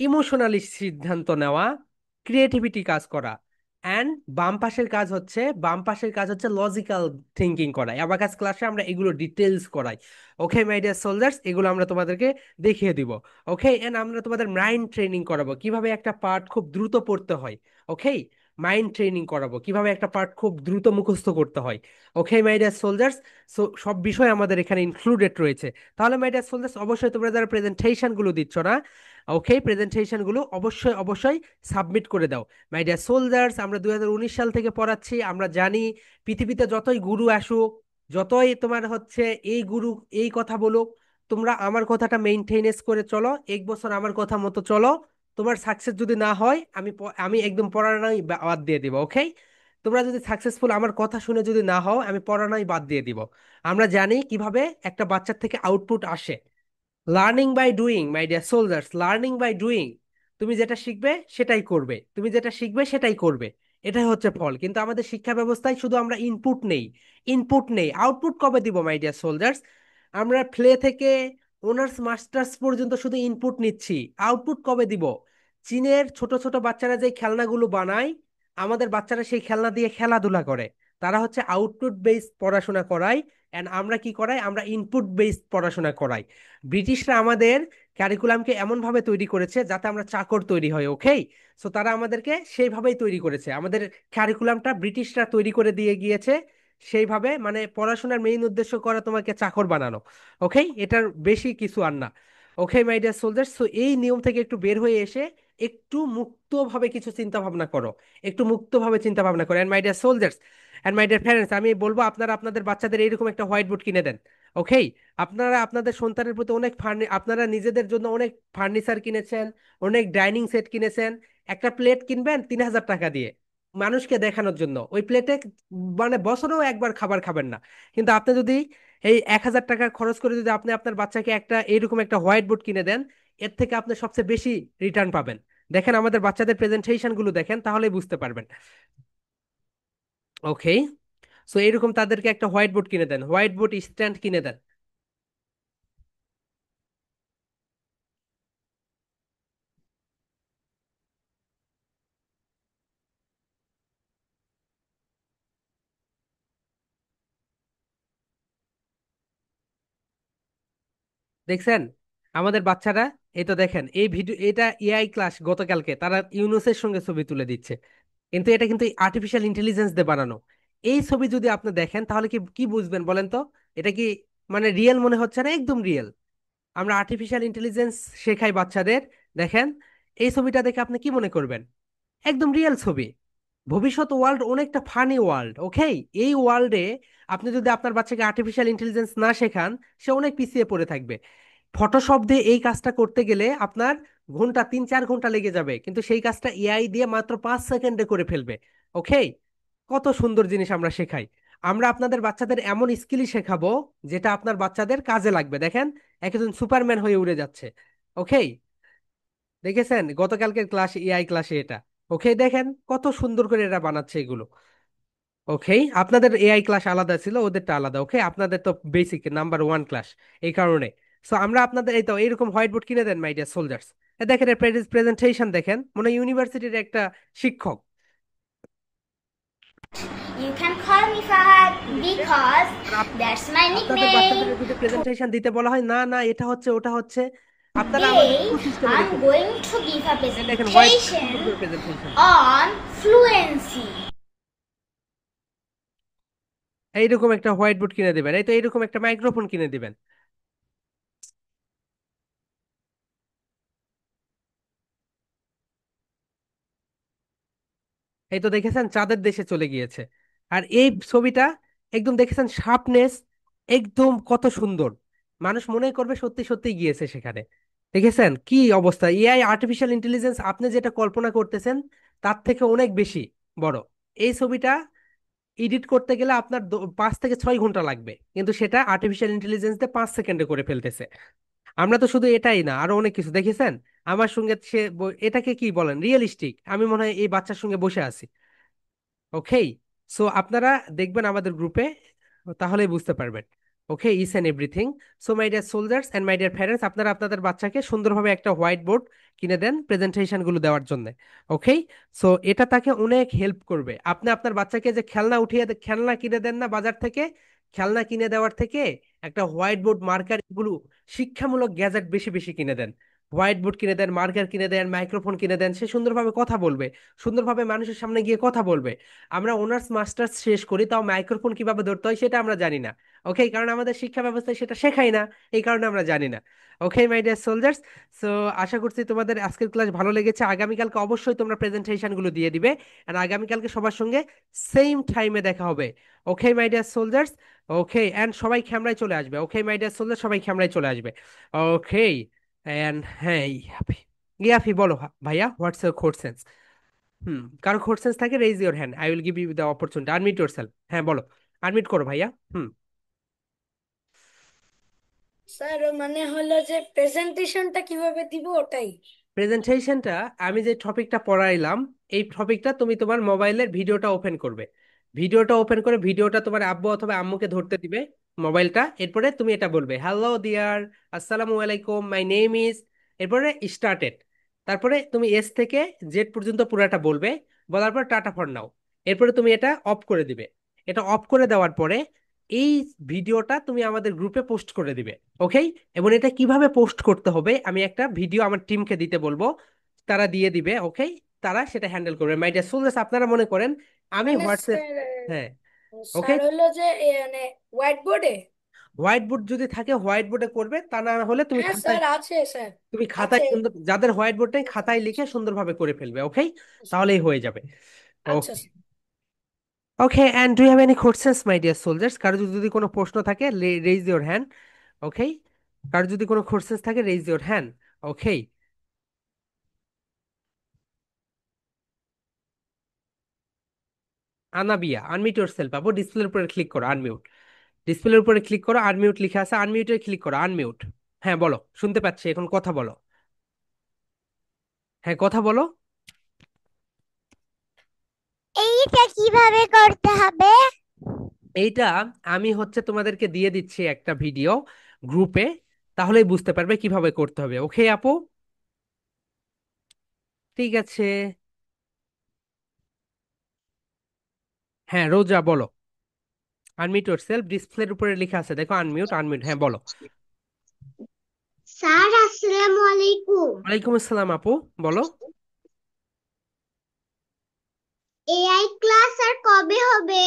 ইমোশনালি সিদ্ধান্ত নেওয়া, ক্রিয়েটিভিটি কাজ করা। অ্যান্ড বাম পাশের কাজ হচ্ছে লজিক্যাল থিঙ্কিং করা। অ্যাবাকাস ক্লাসে আমরা এগুলো ডিটেলস করাই। ওকে মাই ডিয়ার সোলজার্স, এগুলো আমরা তোমাদেরকে দেখিয়ে দিব। ওকে, এন্ড আমরা তোমাদের মাইন্ড ট্রেনিং করাবো কিভাবে একটা পার্ট খুব দ্রুত পড়তে হয়। ওকে, মাইন্ড ট্রেনিং করাবো কিভাবে একটা পার্ট খুব দ্রুত মুখস্থ করতে হয়। ওকে মাই ডিয়ার সোলজার্স, সব বিষয় আমাদের এখানে ইনক্লুডেড রয়েছে। তাহলে মাই ডিয়ার সোলজার্স, অবশ্যই তোমরা যারা প্রেজেন্টেশন গুলো দিচ্ছ না, ওকে, প্রেজেন্টেশন গুলো অবশ্যই অবশ্যই সাবমিট করে দাও। মাই ডিয়ার সোলজার্স, আমরা 2019 সাল থেকে পড়াচ্ছি। আমরা জানি পৃথিবীতে যতই গুরু আসুক, যতই তোমার হচ্ছে এই গুরু এই কথা বলুক, তোমরা আমার কথাটা মেইনটেনেন্স করে চলো, 1 বছর আমার কথা মতো চলো। তোমার সাকসেস যদি না হয়, আমি একদম পড়ানোই বাদ দিয়ে দিব। ওকে, তোমরা যদি সাকসেসফুল আমার কথা শুনে যদি না হও, আমি পড়ানোই বাদ দিয়ে দিব। আমরা জানি কিভাবে একটা বাচ্চার থেকে আউটপুট আসে। Learning by doing my dear soldiers, learning by doing. তুমি যেটা শিখবে সেটাই করবে, তুমি যেটা শিখবে সেটাই করবে, এটাই হচ্ছে ফল। কিন্তু আমাদের শিক্ষা ব্যবস্থায় শুধু আমরা ইনপুট নেই, ইনপুট নেই, আউটপুট কবে দিব মাই ডিয়ার সোলজার্স? আমরা প্লে থেকে অনার্স মাস্টার্স পর্যন্ত শুধু ইনপুট নিচ্ছি, আউটপুট কবে দিব? চীনের ছোট ছোট বাচ্চারা যে খেলনাগুলো বানায়, আমাদের বাচ্চারা সেই খেলনা দিয়ে খেলাধুলা করে। তারা হচ্ছে আউটপুট বেসড পড়াশোনা করায়। এন্ড আমরা কি করাই? আমরা ইনপুট বেসড পড়াশোনা করাই। ব্রিটিশরা আমাদের ক্যারিকুলামকে এমন ভাবে তৈরি করেছে যাতে আমরা চাকর তৈরি হয়। ওকে, সো তারা আমাদেরকে সেইভাবেই তৈরি করেছে। আমাদের ক্যারিকুলামটা ব্রিটিশরা তৈরি করে দিয়ে গিয়েছে সেইভাবে, মানে পড়াশোনার মেইন উদ্দেশ্য করা তোমাকে চাকর বানানো। ওকে, এটার বেশি কিছু আর না। Okay my dear soldiers, so এই নিয়ম থেকে একটু বের হয়ে এসে একটু মুক্তভাবে কিছু চিন্তা ভাবনা করো, একটু মুক্তভাবে চিন্তা ভাবনা করো। And my dear soldiers, and my dear parents, আমি বলবো আপনারা আপনাদের বাচ্চাদের এইরকম একটা হোয়াইট বোর্ড কিনে দেন। ওকে, আপনারা আপনাদের সন্তানের প্রতি অনেক আপনারা নিজেদের জন্য অনেক ফার্নিচার কিনেছেন, অনেক ডাইনিং সেট কিনেছেন। একটা প্লেট কিনবেন 3,000 টাকা দিয়ে মানুষকে দেখানোর জন্য, ওই প্লেটে মানে বছরেও একবার খাবার খাবেন না। কিন্তু আপনি যদি এই 1,000 টাকা খরচ করে যদি আপনি আপনার বাচ্চাকে একটা এইরকম একটা হোয়াইট বোর্ড কিনে দেন, এর থেকে আপনি সবচেয়ে বেশি রিটার্ন পাবেন। দেখেন আমাদের বাচ্চাদের প্রেজেন্টেশন গুলো দেখেন, তাহলেই বুঝতে পারবেন। ওকে, সো এইরকম তাদেরকে একটা হোয়াইট বোর্ড কিনে দেন, হোয়াইট বোর্ড স্ট্যান্ড কিনে দেন। দেখছেন? আমাদের বাচ্চারা, এই তো দেখেন এই ভিডিও, এটা এআই ক্লাস গতকালকে তারা ইউনুসের সঙ্গে ছবি তুলে দিচ্ছে, কিন্তু এটা কিন্তু আর্টিফিশিয়াল ইন্টেলিজেন্স দিয়ে বানানো। এই ছবি যদি আপনি দেখেন তাহলে কি কি বুঝবেন বলেন তো? এটা কি মানে রিয়েল মনে হচ্ছে না? একদম রিয়েল। আমরা আর্টিফিশিয়াল ইন্টেলিজেন্স শেখাই বাচ্চাদের। দেখেন এই ছবিটা দেখে আপনি কি মনে করবেন? একদম রিয়েল ছবি। ভবিষ্যৎ ওয়ার্ল্ড অনেকটা ফানি ওয়ার্ল্ড, ওকে? এই ওয়ার্ল্ডে আপনি যদি আপনার বাচ্চাকে আর্টিফিশিয়াল ইন্টেলিজেন্স না শেখান, সে অনেক পিছিয়ে পড়ে থাকবে। ফটোশপ দিয়ে এই কাজটা করতে গেলে আপনার ঘন্টা 3-4 ঘন্টা লেগে যাবে, কিন্তু সেই কাজটা এআই দিয়ে মাত্র 5 সেকেন্ডে করে ফেলবে। ওকে? কত সুন্দর জিনিস আমরা শেখাই। আমরা আপনাদের বাচ্চাদের এমন স্কিলই শেখাবো যেটা আপনার বাচ্চাদের কাজে লাগবে। দেখেন একজন সুপারম্যান হয়ে উড়ে যাচ্ছে। ওকে? দেখেছেন গতকালকের ক্লাস, এআই ক্লাসে এটা। ওকে, দেখেন কত সুন্দর করে এরা বানাচ্ছে এগুলো। ওকে, আপনাদের এআই ক্লাস আলাদা ছিল, ওদেরটা আলাদা। ওকে, আপনাদের তো বেসিক নাম্বার 1 ক্লাস, এই কারণে। সো আমরা আপনাদের এই তো এইরকম হোয়াইট বোর্ড কিনে দেন মাই ডিয়ার সোলজার্স। দেখেন এর প্রেজেন্টেশন দেখেন, মনে হয় ইউনিভার্সিটির একটা শিক্ষক। You can call me Fahad দিচ্ছে। because আর that's my আপনাদের nickname. বাচ্চাদের যদি প্রেজেন্টেশন দিতে বলা হয়, না না এটা হচ্ছে ওটা হচ্ছে, আপনারা আমাদের Today ইকোসিস্টেমে I'm ঢুকে যান। going to give a দেখেন হোয়াইট presentation সুন্দর করে প্রেজেন্টেশন। on fluency. এইরকম একটা হোয়াইট বোর্ড কিনে দিবেন, এই তো এইরকম একটা মাইক্রোফোন কিনে দিবেন। এই তো দেখেছেন চাঁদের দেশে চলে গিয়েছে। আর এই ছবিটা একদম দেখেছেন শার্পনেস, একদম কত সুন্দর। মানুষ মনে করবে সত্যি সত্যি গিয়েছে সেখানে। দেখেছেন কি অবস্থা? এআই আর্টিফিশিয়াল ইন্টেলিজেন্স আপনি যেটা কল্পনা করতেছেন তার থেকে অনেক বেশি বড়। এই ছবিটা এডিট করতে গেলে আপনার 5 থেকে 6 ঘন্টা লাগবে, কিন্তু সেটা আর্টিফিশিয়াল ইন্টেলিজেন্স দিয়ে 5 সেকেন্ডে করে ফেলতেছে। আমরা তো শুধু এটাই না, আরো অনেক কিছু দেখেছেন আমার সঙ্গে। সে এটাকে কি বলেন, রিয়েলিস্টিক। আমি মনে হয় এই বাচ্চার সঙ্গে বসে আছি। ওকে, সো আপনারা দেখবেন আমাদের গ্রুপে, তাহলেই বুঝতে পারবেন। Okay, is and everything. So my dear soldiers and my dear parents, আপনারা আপনাদের বাচ্চাকে সুন্দরভাবে একটা হোয়াইট বোর্ড কিনে দেন প্রেজেন্টেশন গুলো দেওয়ার জন্য। ওকে, সো এটা তাকে অনেক হেল্প করবে। আপনি আপনার বাচ্চাকে যে খেলনা উঠিয়ে খেলনা কিনে দেন না বাজার থেকে, খেলনা কিনে দেওয়ার থেকে একটা হোয়াইট বোর্ড, মার্কার, এগুলো শিক্ষামূলক গ্যাজেট বেশি বেশি কিনে দেন। হোয়াইট বোর্ড কিনে দেন, মার্কার কিনে দেন, মাইক্রোফোন কিনে দেন, সে সুন্দরভাবে কথা বলবে, সুন্দরভাবে মানুষের সামনে গিয়ে কথা বলবে। আমরা অনার্স মাস্টার্স শেষ করি, তাও মাইক্রোফোন কিভাবে ধরতে হয় সেটা আমরা জানি না। ওকে, কারণ আমাদের শিক্ষা ব্যবস্থায় সেটা শেখাই না, এই কারণে আমরা জানি না। Okay my dear soldiers, so আশা করছি তোমাদের আজকের ক্লাস ভালো লেগেছে। আগামীকালকে অবশ্যই তোমরা প্রেজেন্টেশন গুলো দিয়ে দিবে, আর আগামীকালকে সবার সঙ্গে সেম টাইমে দেখা হবে। Okay my dear soldiers. Okay, and সবাই ক্যামেরায় চলে আসবে। ওকে মাই ডিয়ার সোলজার্স, সবাই ক্যামেরায় চলে আসবে। ওকে, অ্যান্ড হ্যাঁ, ইয়াফি, ইয়াফি বলো ভাইয়া, হোয়াটস ইউর কোশ্চেন? কারো কোশ্চেন্স থাকে, raise your hand, I will give you the opportunity, unmute yourself. হ্যাঁ বলো, আনমিউট করো ভাইয়া। হুম। স্যার মানে হলো যে প্রেজেন্টেশনটা কিভাবে দিব ওটাই। প্রেজেন্টেশনটা, আমি যে টপিকটা পড়াইলাম এই টপিকটা তুমি তোমার মোবাইলের ভিডিওটা ওপেন করবে। ভিডিওটা ওপেন করে ভিডিওটা তোমার আব্বু অথবা আম্মুকে ধরতে দিবে মোবাইলটা। এরপরে তুমি এটা বলবে, হ্যালো ডিয়ার, আসসালামু আলাইকুম, মাই নেম ইজ, এরপরে স্টার্টেড। তারপরে তুমি এস থেকে জেড পর্যন্ত পুরাটা বলবে। বলার পর টাটা ফর নাও। এরপরে তুমি এটা অফ করে দিবে। এটা অফ করে দেওয়ার পরে এই ভিডিওটা তুমি আমাদের গ্রুপে পোস্ট করে দিবে। ওকে? এবং এটা কিভাবে পোস্ট করতে হবে আমি একটা ভিডিও আমার টিমকে দিতে বলবো, তারা দিয়ে দিবে। ওকে, তারা সেটা হ্যান্ডেল করবে। মাই ডিয়ার স্টুডেন্টস, আপনারা মনে করেন আমি মানে হোয়াটসঅ্যাপ, স্যার হ্যাঁ। ওকে, স্যার হলো যে মানে হোয়াইট বোর্ডে। হোয়াইট বোর্ড যদি থাকে হোয়াইট বোর্ডে করবে, তা না হলে তুমি হ্যাঁ খাতায়, স্যার আছে স্যার। তুমি খাতায় আছে। সুন্দর, যাদের হোয়াইট বোর্ড নেই খাতায় লিখে সুন্দরভাবে করে ফেলবে। ওকে, তাহলেই হয়ে যাবে। আচ্ছা okay, sir. Okay, and do you have any questions my dear soldiers? কারো যদি কোনো প্রশ্ন থাকে, রেইজ ইওর হ্যান্ড। ওকে, কারো যদি কোনো কোশ্চেন্স থাকে, raise your hand. Okay, Anabia, unmute yourself. আপু ডিসপ্লের উপরে ক্লিক করো, আনমিউট। ডিসপ্লের উপরে ক্লিক করো, আনমিউট লিখে আছে, আনমিউটে ক্লিক করো, আনমিউট। হ্যাঁ বলো, শুনতে পাচ্ছি, এখন কথা বলো। হ্যাঁ কথা বলো। এইটা কিভাবে করতে হবে? এইটা আমি হচ্ছে তোমাদেরকে দিয়ে দিচ্ছি একটা ভিডিও গ্রুপে, তাহলেই বুঝতে পারবে কিভাবে করতে হবে। ওকে আপু, ঠিক আছে। হ্যাঁ রোজা বলো, আনমিউট ইয়োরসেলফ। ডিসপ্লের উপরে লেখা আছে দেখো, আনমিউট, আনমিউট, হ্যাঁ বলো। স্যার আসসালামু আলাইকুম। ওয়ালাইকুম আসসালাম আপু, বলো। এআই ক্লাস আর কবে হবে?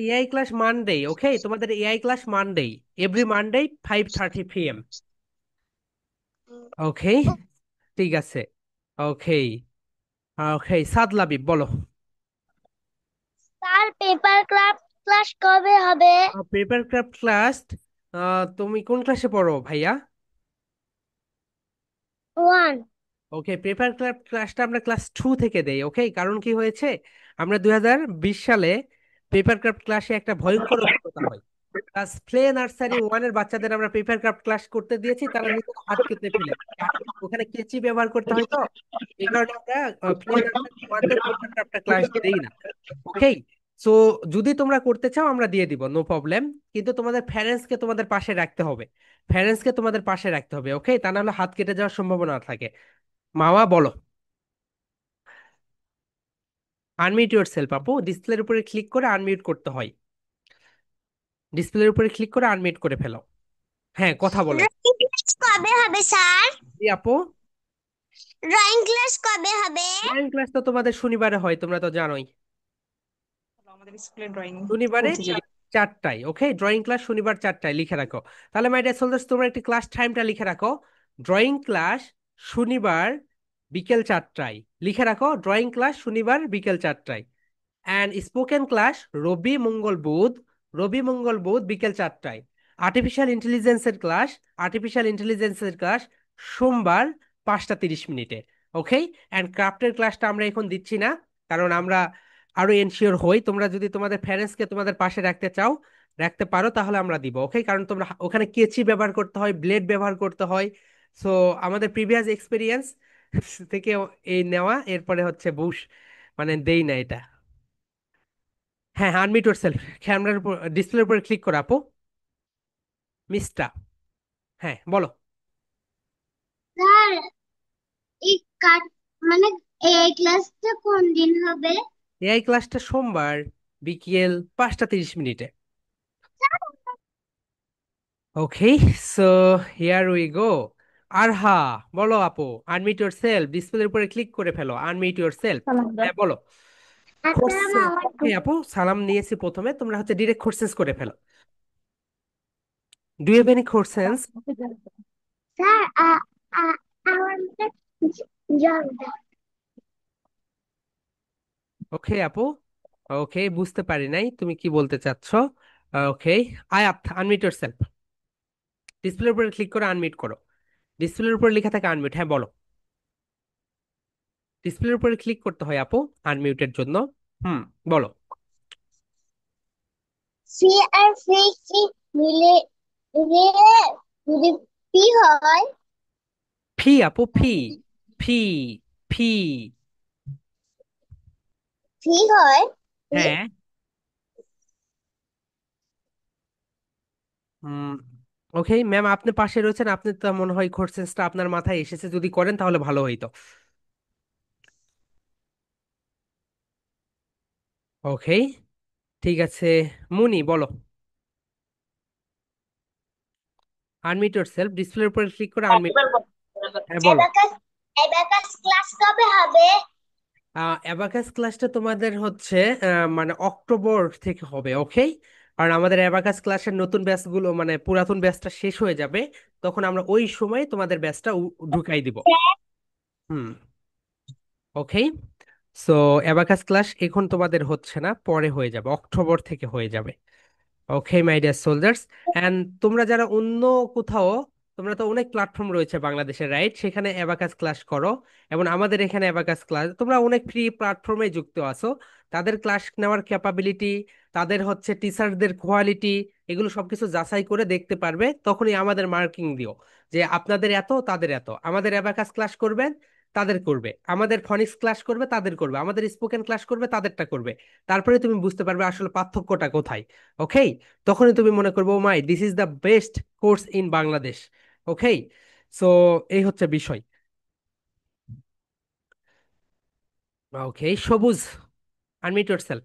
এআই ক্লাস মানডে, ওকে, তোমাদের AI class Monday, every Monday 5:30 p.m. ওকে, ঠিক আছে। ওকে, ওকে, সাদ লাবিব বলো। স্যার পেপার ক্লাস কবে হবে? পেপার ক্রাফট ক্লাস, তুমি কোন ক্লাসে পড়ো ভাইয়া? ওয়ান। ওকে, পেপার ক্রাফট ক্লাসটা আমরা ক্লাস 2 থেকে দেই, ওকে। কারণ কি হয়েছে, আমরা 2020 সালে পেপার ক্রাফট ক্লাসে একটা ভয়ঙ্কর অভিজ্ঞতা হয়। ক্লাস প্লে নার্সারি 1 এর বাচ্চাদের আমরা পেপার ক্রাফট ক্লাস করতে দিয়েছি, তারা নিজের হাত কেটে ফেলে, ওখানে কেচি ব্যবহার করতে হয় তো, এই কারণে আমরা প্লে নার্সারি 1 দের পেপার ক্রাফটটা ক্লাস দেই না, ওকে। সো যদি তোমরা করতে চাও আমরা দিয়ে দিব, নো প্রবলেম। কিন্তু তোমাদের প্যারেন্টসকে তোমাদের পাশে রাখতে হবে, প্যারেন্টসকে তোমাদের পাশে রাখতে হবে, ওকে, তা নাহলে হাত কেটে যাওয়ার সম্ভাবনা থাকে। মাওয়া বলো। আনমিউট ইউর সেলফ আপু, ডিসপ্লের উপরে ক্লিক করে আনমিউট করতে হয়, ডিসপ্লের উপরে ক্লিক করে আনমিউট করে ফেলো। হ্যাঁ, কথা বলো। ড্রয়িং ক্লাস কবে হবে স্যার? জি আপু। ড্রয়িং ক্লাস কবে হবে? ড্রয়িং ক্লাস তো তোমাদের শনিবারে হয়, তোমরা তো জানোই। আমাদের স্কুলের ড্রয়িং শনিবারে করছে যদি 4টায়, ওকে, ড্রয়িং ক্লাস শনিবার 4টায় লিখে রাখো। তাহলে মাই ডিয়ার সোলজার্স, তোমরা একটি ক্লাস টাইমটা লিখে রাখো। ড্রয়িং ক্লাস শনিবার বিকেল 4টায়, লিখে রাখো, ড্রয়িং ক্লাস শনিবার বিকেল 4টায়। অ্যান্ড স্পোকেন ক্লাস রবি মঙ্গল বুধ, রবি মঙ্গল বুধ বিকেল 4টায়। আর্টিফিশিয়াল ইন্টেলিজেন্সের ক্লাস সোমবার 5টা 30 মিনিটে, ওকে। অ্যান্ড ক্রাফটের ক্লাসটা আমরা এখন দিচ্ছি না, কারণ আমরা আরো এনশিওর হই, তোমরা যদি তোমাদের প্যারেন্টসকে তোমাদের পাশে রাখতে চাও, রাখতে পারো, তাহলে আমরা দিব, ওকে। কারণ তোমরা ওখানে কেচি ব্যবহার করতে হয়, ব্লেড ব্যবহার করতে হয়। সো আমাদের প্রিভিয়াস এক্সপিরিয়েন্স থেকে এই নেওয়া, এরপরে হচ্ছে বুশ, মানে দেই না এটা। হ্যাঁ, আনমিউট ইয়োরসেলফ, ক্যামেরার উপর, ডিসপ্লের উপরে ক্লিক করো আপু, মিসটা। হ্যাঁ বলো। স্যার এই কাট মানে এআই ক্লাসটা কোন দিন হবে? এআই ক্লাসটা সোমবার বিকেল 5টা 30 মিনিটে, okay. So here we go. Arha বলো আপু, আনমিউট ইয়োরসেলফ, ডিসপ্লের উপরে ক্লিক করে ফেলো, আনমিউট ইয়োরসেলফ। সালাম দাও। হ্যাঁ বলো। আসসালামু কোর্সেস, ওকে আলাইকুম। আপু, সালাম নিয়েছি প্রথমে, তোমরা হচ্ছে ডিরেক্ট কোর্সেস করে ফেলো। Do you have any courses? Sir আমার জব দাও। ওকে আপু, ওকে, বুঝতে পারি নাই তুমি কি বলতে চাচ্ছ। ওকে, আয়াত, আনমিউট ইয়োরসেলফ, ডিসপ্লের উপরে ক্লিক করে আনমিউট করো, ডিসপ্লের উপরে লেখা থাকে আনমিউট, হ্যাঁ বলো। ডিসপ্লের উপরে ক্লিক করতে হয় আপু আনমিউটের জন্য। হুম, বলো। সি আর সি মিলে মিলে যদি পি হয়। ফি আপু, ফি, ফি, ফি। ফি হয়। হ্যাঁ। হুম, ওকে ম্যাম, আপনি পাশে রয়েছেন, আপনি তো মনে হয় কোর্সেসটা আপনার মাথায় এসেছে, যদি করেন তাহলে ভালো হইতো। ওকে, ঠিক আছে। মুনি বলো, আনমিউট ইয়োরসেলফ, ডিসপ্লের উপরে ক্লিক করে আনমিউট। হ্যাঁ বলো। অ্যাবাকাস অ্যাবাকাস ক্লাস কবে হবে? অ্যাবাকাস ক্লাসটা তোমাদের হচ্ছে মানে অক্টোবর থেকে হবে, ওকে। আর আমাদের অ্যাবাকাস ক্লাসের নতুন ব্যাচগুলো, মানে পুরাতন ব্যাচটা শেষ হয়ে যাবে, তখন আমরা ওই সময় তোমাদের ব্যাচটা ঢুকাই দিব। হুম, ওকে। সো অ্যাবাকাস ক্লাস এখন তোমাদের হচ্ছে না, পরে হয়ে যাবে, অক্টোবর থেকে হয়ে যাবে, okay my dear soldiers. And তোমরা যারা অন্য কোথাও, তোমরা তো অনেক প্ল্যাটফর্ম রয়েছে বাংলাদেশে, রাইট, সেখানে অ্যাবাকাস ক্লাস করো, এবং আমাদের এখানে অ্যাবাকাস ক্লাস, তোমরা অনেক ফ্রি প্ল্যাটফর্মে যুক্ত আছো, তাদের ক্লাস নেওয়ার ক্যাপাবিলিটি, তাদের হচ্ছে টিচারদের কোয়ালিটি, এগুলো সবকিছু যাচাই করে দেখতে পারবে, তখনই আমাদের মার্কিং দিও যে আপনাদের এত, তাদের এত, আমাদের অ্যাবাকাস ক্লাস করবেন, তাদের করবে, আমাদের ফনিক্স ক্লাস করবে, তাদের করবে, আমাদের স্পোকেন ক্লাস করবে, তাদেরটা করবে। তারপরে তুমি বুঝতে পারবে আসলে পার্থক্যটা কোথায়, ওকে। তখনই তুমি মনে করবো, oh my, this is the best course in Bangladesh, okay. So এই হচ্ছে বিষয়। ওকে, সবুজ, আনমিউট ইয়োরসেলফ,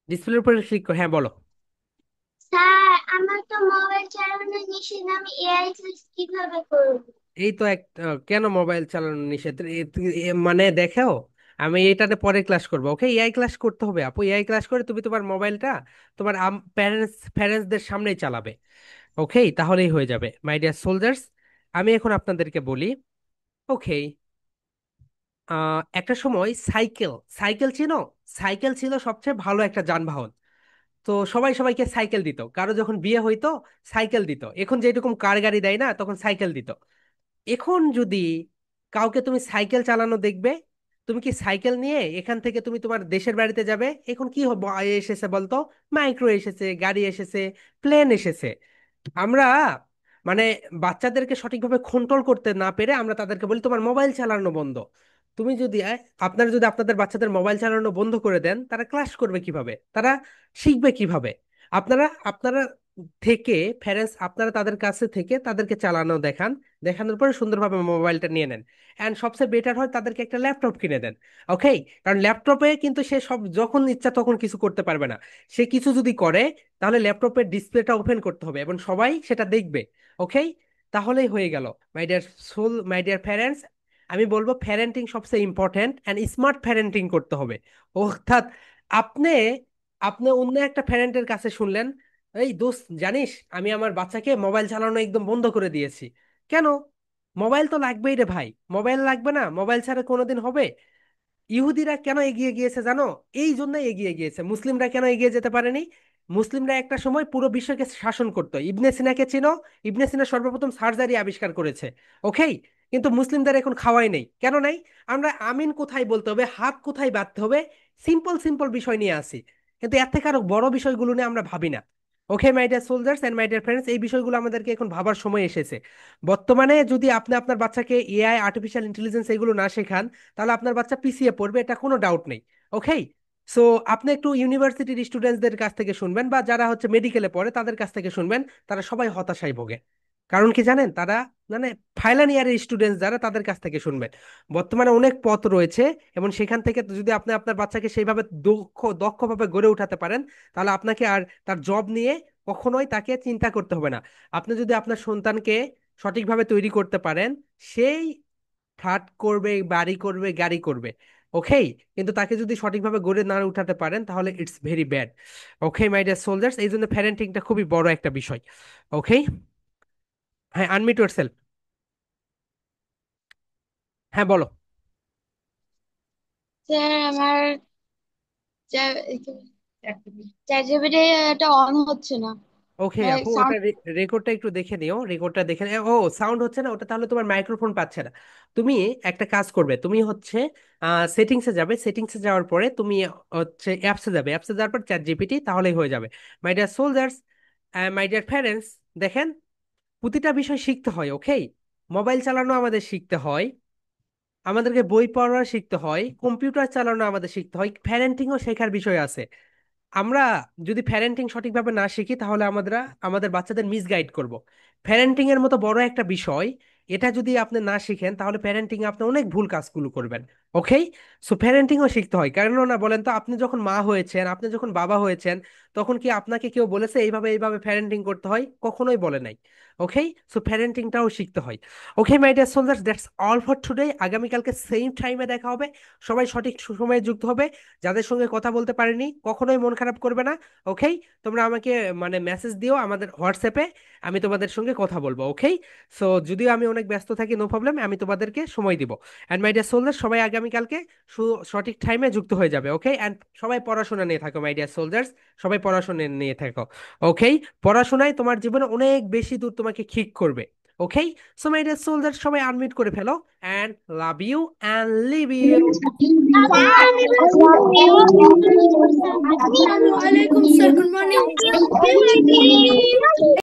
ডিসপ্লের উপরে ক্লিক করো, হ্যাঁ বলো। স্যার আমার তো মোবাইল ছাড়া চালানো নিষেধ, আমি এআই ক্লাস কিভাবে করব? এই তো এক কেন মোবাইল চালানো নিষেধ? মানে দেখো, আমি এটাতে পরে ক্লাস করবো। ওকে, এআই ক্লাস করতে হবে আপু। এআই ক্লাস করে তুমি তোমার মোবাইলটা তোমার প্যারেন্টসদের সামনেই চালাবে। ওকে, তাহলেই হয়ে যাবে মাই ডিয়ার সোলজার্স। আমি এখন আপনাদেরকে বলি। ওকে, একটা সময় সাইকেল, সাইকেল চিনো? সাইকেল ছিল সবচেয়ে ভালো একটা যানবাহন। তো সবাই সবাইকে সাইকেল দিত, কারো যখন বিয়ে হইতো সাইকেল দিত। এখন যেরকম কার গাড়ি দেয় না, তখন সাইকেল দিত। এখন যদি কাউকে তুমি সাইকেল চালানো দেখবে, তুমি কি সাইকেল নিয়ে এখান থেকে তুমি তোমার দেশের বাড়িতে যাবে? এখন কি এসেছে বলতো? মাইক্রো এসেছে, গাড়ি এসেছে, প্লেন এসেছে। আমরা মানে বাচ্চাদেরকে সঠিকভাবে কন্ট্রোল করতে না পেরে আমরা তাদেরকে বলি তোমার মোবাইল চালানো বন্ধ। তুমি যদি আপনারা যদি আপনাদের বাচ্চাদের মোবাইল চালানো বন্ধ করে দেন, তারা ক্লাস করবে কিভাবে? তারা শিখবে কিভাবে? আপনারা আপনারা থেকে প্যারেন্টস, আপনারা তাদের কাছে থেকে তাদেরকে চালানো দেখান। দেখানোর পরে সুন্দরভাবে মোবাইলটা নিয়ে নেন। অ্যান্ড সবচেয়ে বেটার হয় তাদেরকে একটা ল্যাপটপ কিনে দেন। ওকে, কারণ ল্যাপটপে কিন্তু সে সব যখন ইচ্ছা তখন কিছু করতে পারবে না। সে কিছু যদি করে, তাহলে ল্যাপটপের ডিসপ্লেটা ওপেন করতে হবে এবং সবাই সেটা দেখবে। ওকে, তাহলেই হয়ে গেল my dear soul, my dear parents. আমি বলবো প্যারেন্টিং সবচেয়ে ইম্পর্ট্যান্ট, অ্যান্ড স্মার্ট প্যারেন্টিং করতে হবে। অর্থাৎ আপনি আপনি অন্য একটা প্যারেন্টের কাছে শুনলেন, এই দোস্ত জানিস, আমি আমার বাচ্চাকে মোবাইল চালানো একদম বন্ধ করে দিয়েছি। কেন? মোবাইল তো লাগবেই রে ভাই। মোবাইল লাগবে না? মোবাইল ছাড়া কোনোদিন হবে? ইহুদিরা কেন এগিয়ে গিয়েছে জানো? এই জন্যই এগিয়ে গিয়েছে। মুসলিমরা কেন এগিয়ে যেতে পারেনি? মুসলিমরা একটা সময় পুরো বিশ্বকে শাসন করতো। ইবনে সিনাকে চিনো? ইবনে সিনা সর্বপ্রথম সার্জারি আবিষ্কার করেছে। ওকে, কিন্তু মুসলিমদের এখন খাওয়াই নেই। কেন নাই? আমরা আমিন কোথায় বলতে হবে, হাত কোথায় বাঁধতে হবে, সিম্পল সিম্পল বিষয় নিয়ে আসি। কিন্তু এর থেকে আরো বড় বিষয়গুলো নিয়ে আমরা ভাবি না। Okay my dear soldiers and my dear friends, এই বিষয়গুলো আমাদেরকে এখন ভাবার সময় এসেছে। বর্তমানে যদি আপনি আপনার বাচ্চাকে এআই, আর্টিফিশিয়াল ইন্টেলিজেন্স এগুলো না শেখান, তাহলে আপনার বাচ্চা পিছিয়ে পড়বে, এটা কোনো ডাউট নেই। ওকে, সো আপনি একটু ইউনিভার্সিটির স্টুডেন্টসদের কাছ থেকে শুনবেন, বা যারা হচ্ছে মেডিকেলে পড়ে তাদের কাছ থেকে শুনবেন। তারা সবাই হতাশায় ভোগে। কারণ কি জানেন? তারা মানে ফাইনাল ইয়ারের স্টুডেন্টস যারা, তাদের কাছ থেকে শুনবেন। বর্তমানে অনেক পথ রয়েছে, এবং সেখান থেকে যদি আপনি আপনার বাচ্চাকে সেইভাবে দক্ষভাবে গড়ে উঠাতে পারেন, তাহলে আপনাকে আর তার জব নিয়ে কখনোই তাকে চিন্তা করতে হবে না। আপনি যদি আপনার সন্তানকে সঠিকভাবে তৈরি করতে পারেন, সেই ফ্ল্যাট করবে, বাড়ি করবে, গাড়ি করবে। ওকে, কিন্তু তাকে যদি সঠিকভাবে গড়ে না উঠাতে পারেন, তাহলে it's very bad. Okay my dear soldiers, এই জন্য প্যারেন্টিংটা খুবই বড় একটা বিষয়। ওকে, হ্যাঁ, আনমিউট ইয়োরসেলফ। হ্যাঁ, বলো। স্যার আমার চ্যাট জিপিটি এটা অন হচ্ছে না, ওকে মানে আপু, ওটা সাউন্ড। রেকর্ডটা একটু দেখে নিও, রেকর্ডটা দেখে নিও। ও, সাউন্ড হচ্ছে না ওটা, তাহলে তোমার মাইক্রোফোন পাচ্ছে না। তুমি একটা কাজ করবে, তুমি হচ্ছে সেটিংসে যাবে। সেটিংসে যাওয়ার পরে তুমি হচ্ছে অ্যাপসে যাবে। অ্যাপসে যাওয়ার পর চ্যাট জিপিটি, তাহলেই হয়ে যাবে। My dear soldiers, my dear parents, দেখেন, প্রতিটা বিষয় শিখতে হয়। ওকে, মোবাইল চালানো আমাদের শিখতে হয়, আমাদেরকে বই পড়া শিখতে হয়, কম্পিউটার চালানো আমাদের শিখতে হয়, প্যারেন্টিংও শেখার বিষয় আছে। আমরা যদি প্যারেন্টিং সঠিকভাবে না শিখি, তাহলে আমরা আমাদের বাচ্চাদের মিসগাইড করব। প্যারেন্টিং এর মতো বড় একটা বিষয়, এটা যদি আপনি না শিখেন, তাহলে প্যারেন্টিং আপনি অনেক ভুল কাজগুলো করবেন। ওকে, সো প্যারেন্টিংও শিখতে হয়। কারণ না বলেন তো, আপনি যখন মা হয়েছেন, আপনি যখন বাবা হয়েছেন, তখন কি আপনাকে কেউ বলেছে এইভাবে এইভাবে প্যারেন্টিং করতে হয়? কখনোই বলে নাই। ওকে, সো প্যারেন্টিংটাও শিখতে হয়। Okay my dear soldiers, that's all for today. আগামীকালকে সেম টাইমে দেখা হবে। সবাই সঠিক সময়ে যুক্ত হবে। যাদের সঙ্গে কথা বলতে পারিনি, কখনোই মন খারাপ করবে না। ওকে, তোমরা আমাকে মানে মেসেজ দিও আমাদের হোয়াটসঅ্যাপে, আমি তোমাদের সঙ্গে কথা বলবো। ওকে, সো যদিও আমি অনেক ব্যস্ত থাকি, নো প্রবলেম, আমি তোমাদেরকে সময় দিব। অ্যান্ড মাই ডিয়ার সোলজার্স, সবাই আগামীকালকে সঠিক টাইমে যুক্ত হয়ে যাবে। ওকে, অ্যান্ড সবাই পড়াশোনা নিয়ে থাকো মাই ডিয়ার সোলজার্স। সবাই পড়াশোনা নিয়ে থাকো। ওকে, পড়াশোনায় তোমার জীবনে অনেক বেশি দূর তোমাকে ঠিক করবে। Okay, so my dear soldiers, সবাই আনমিউট করে ফেলো। And love you and live you. আসসালামু আলাইকুম sir, good morning. Thank you.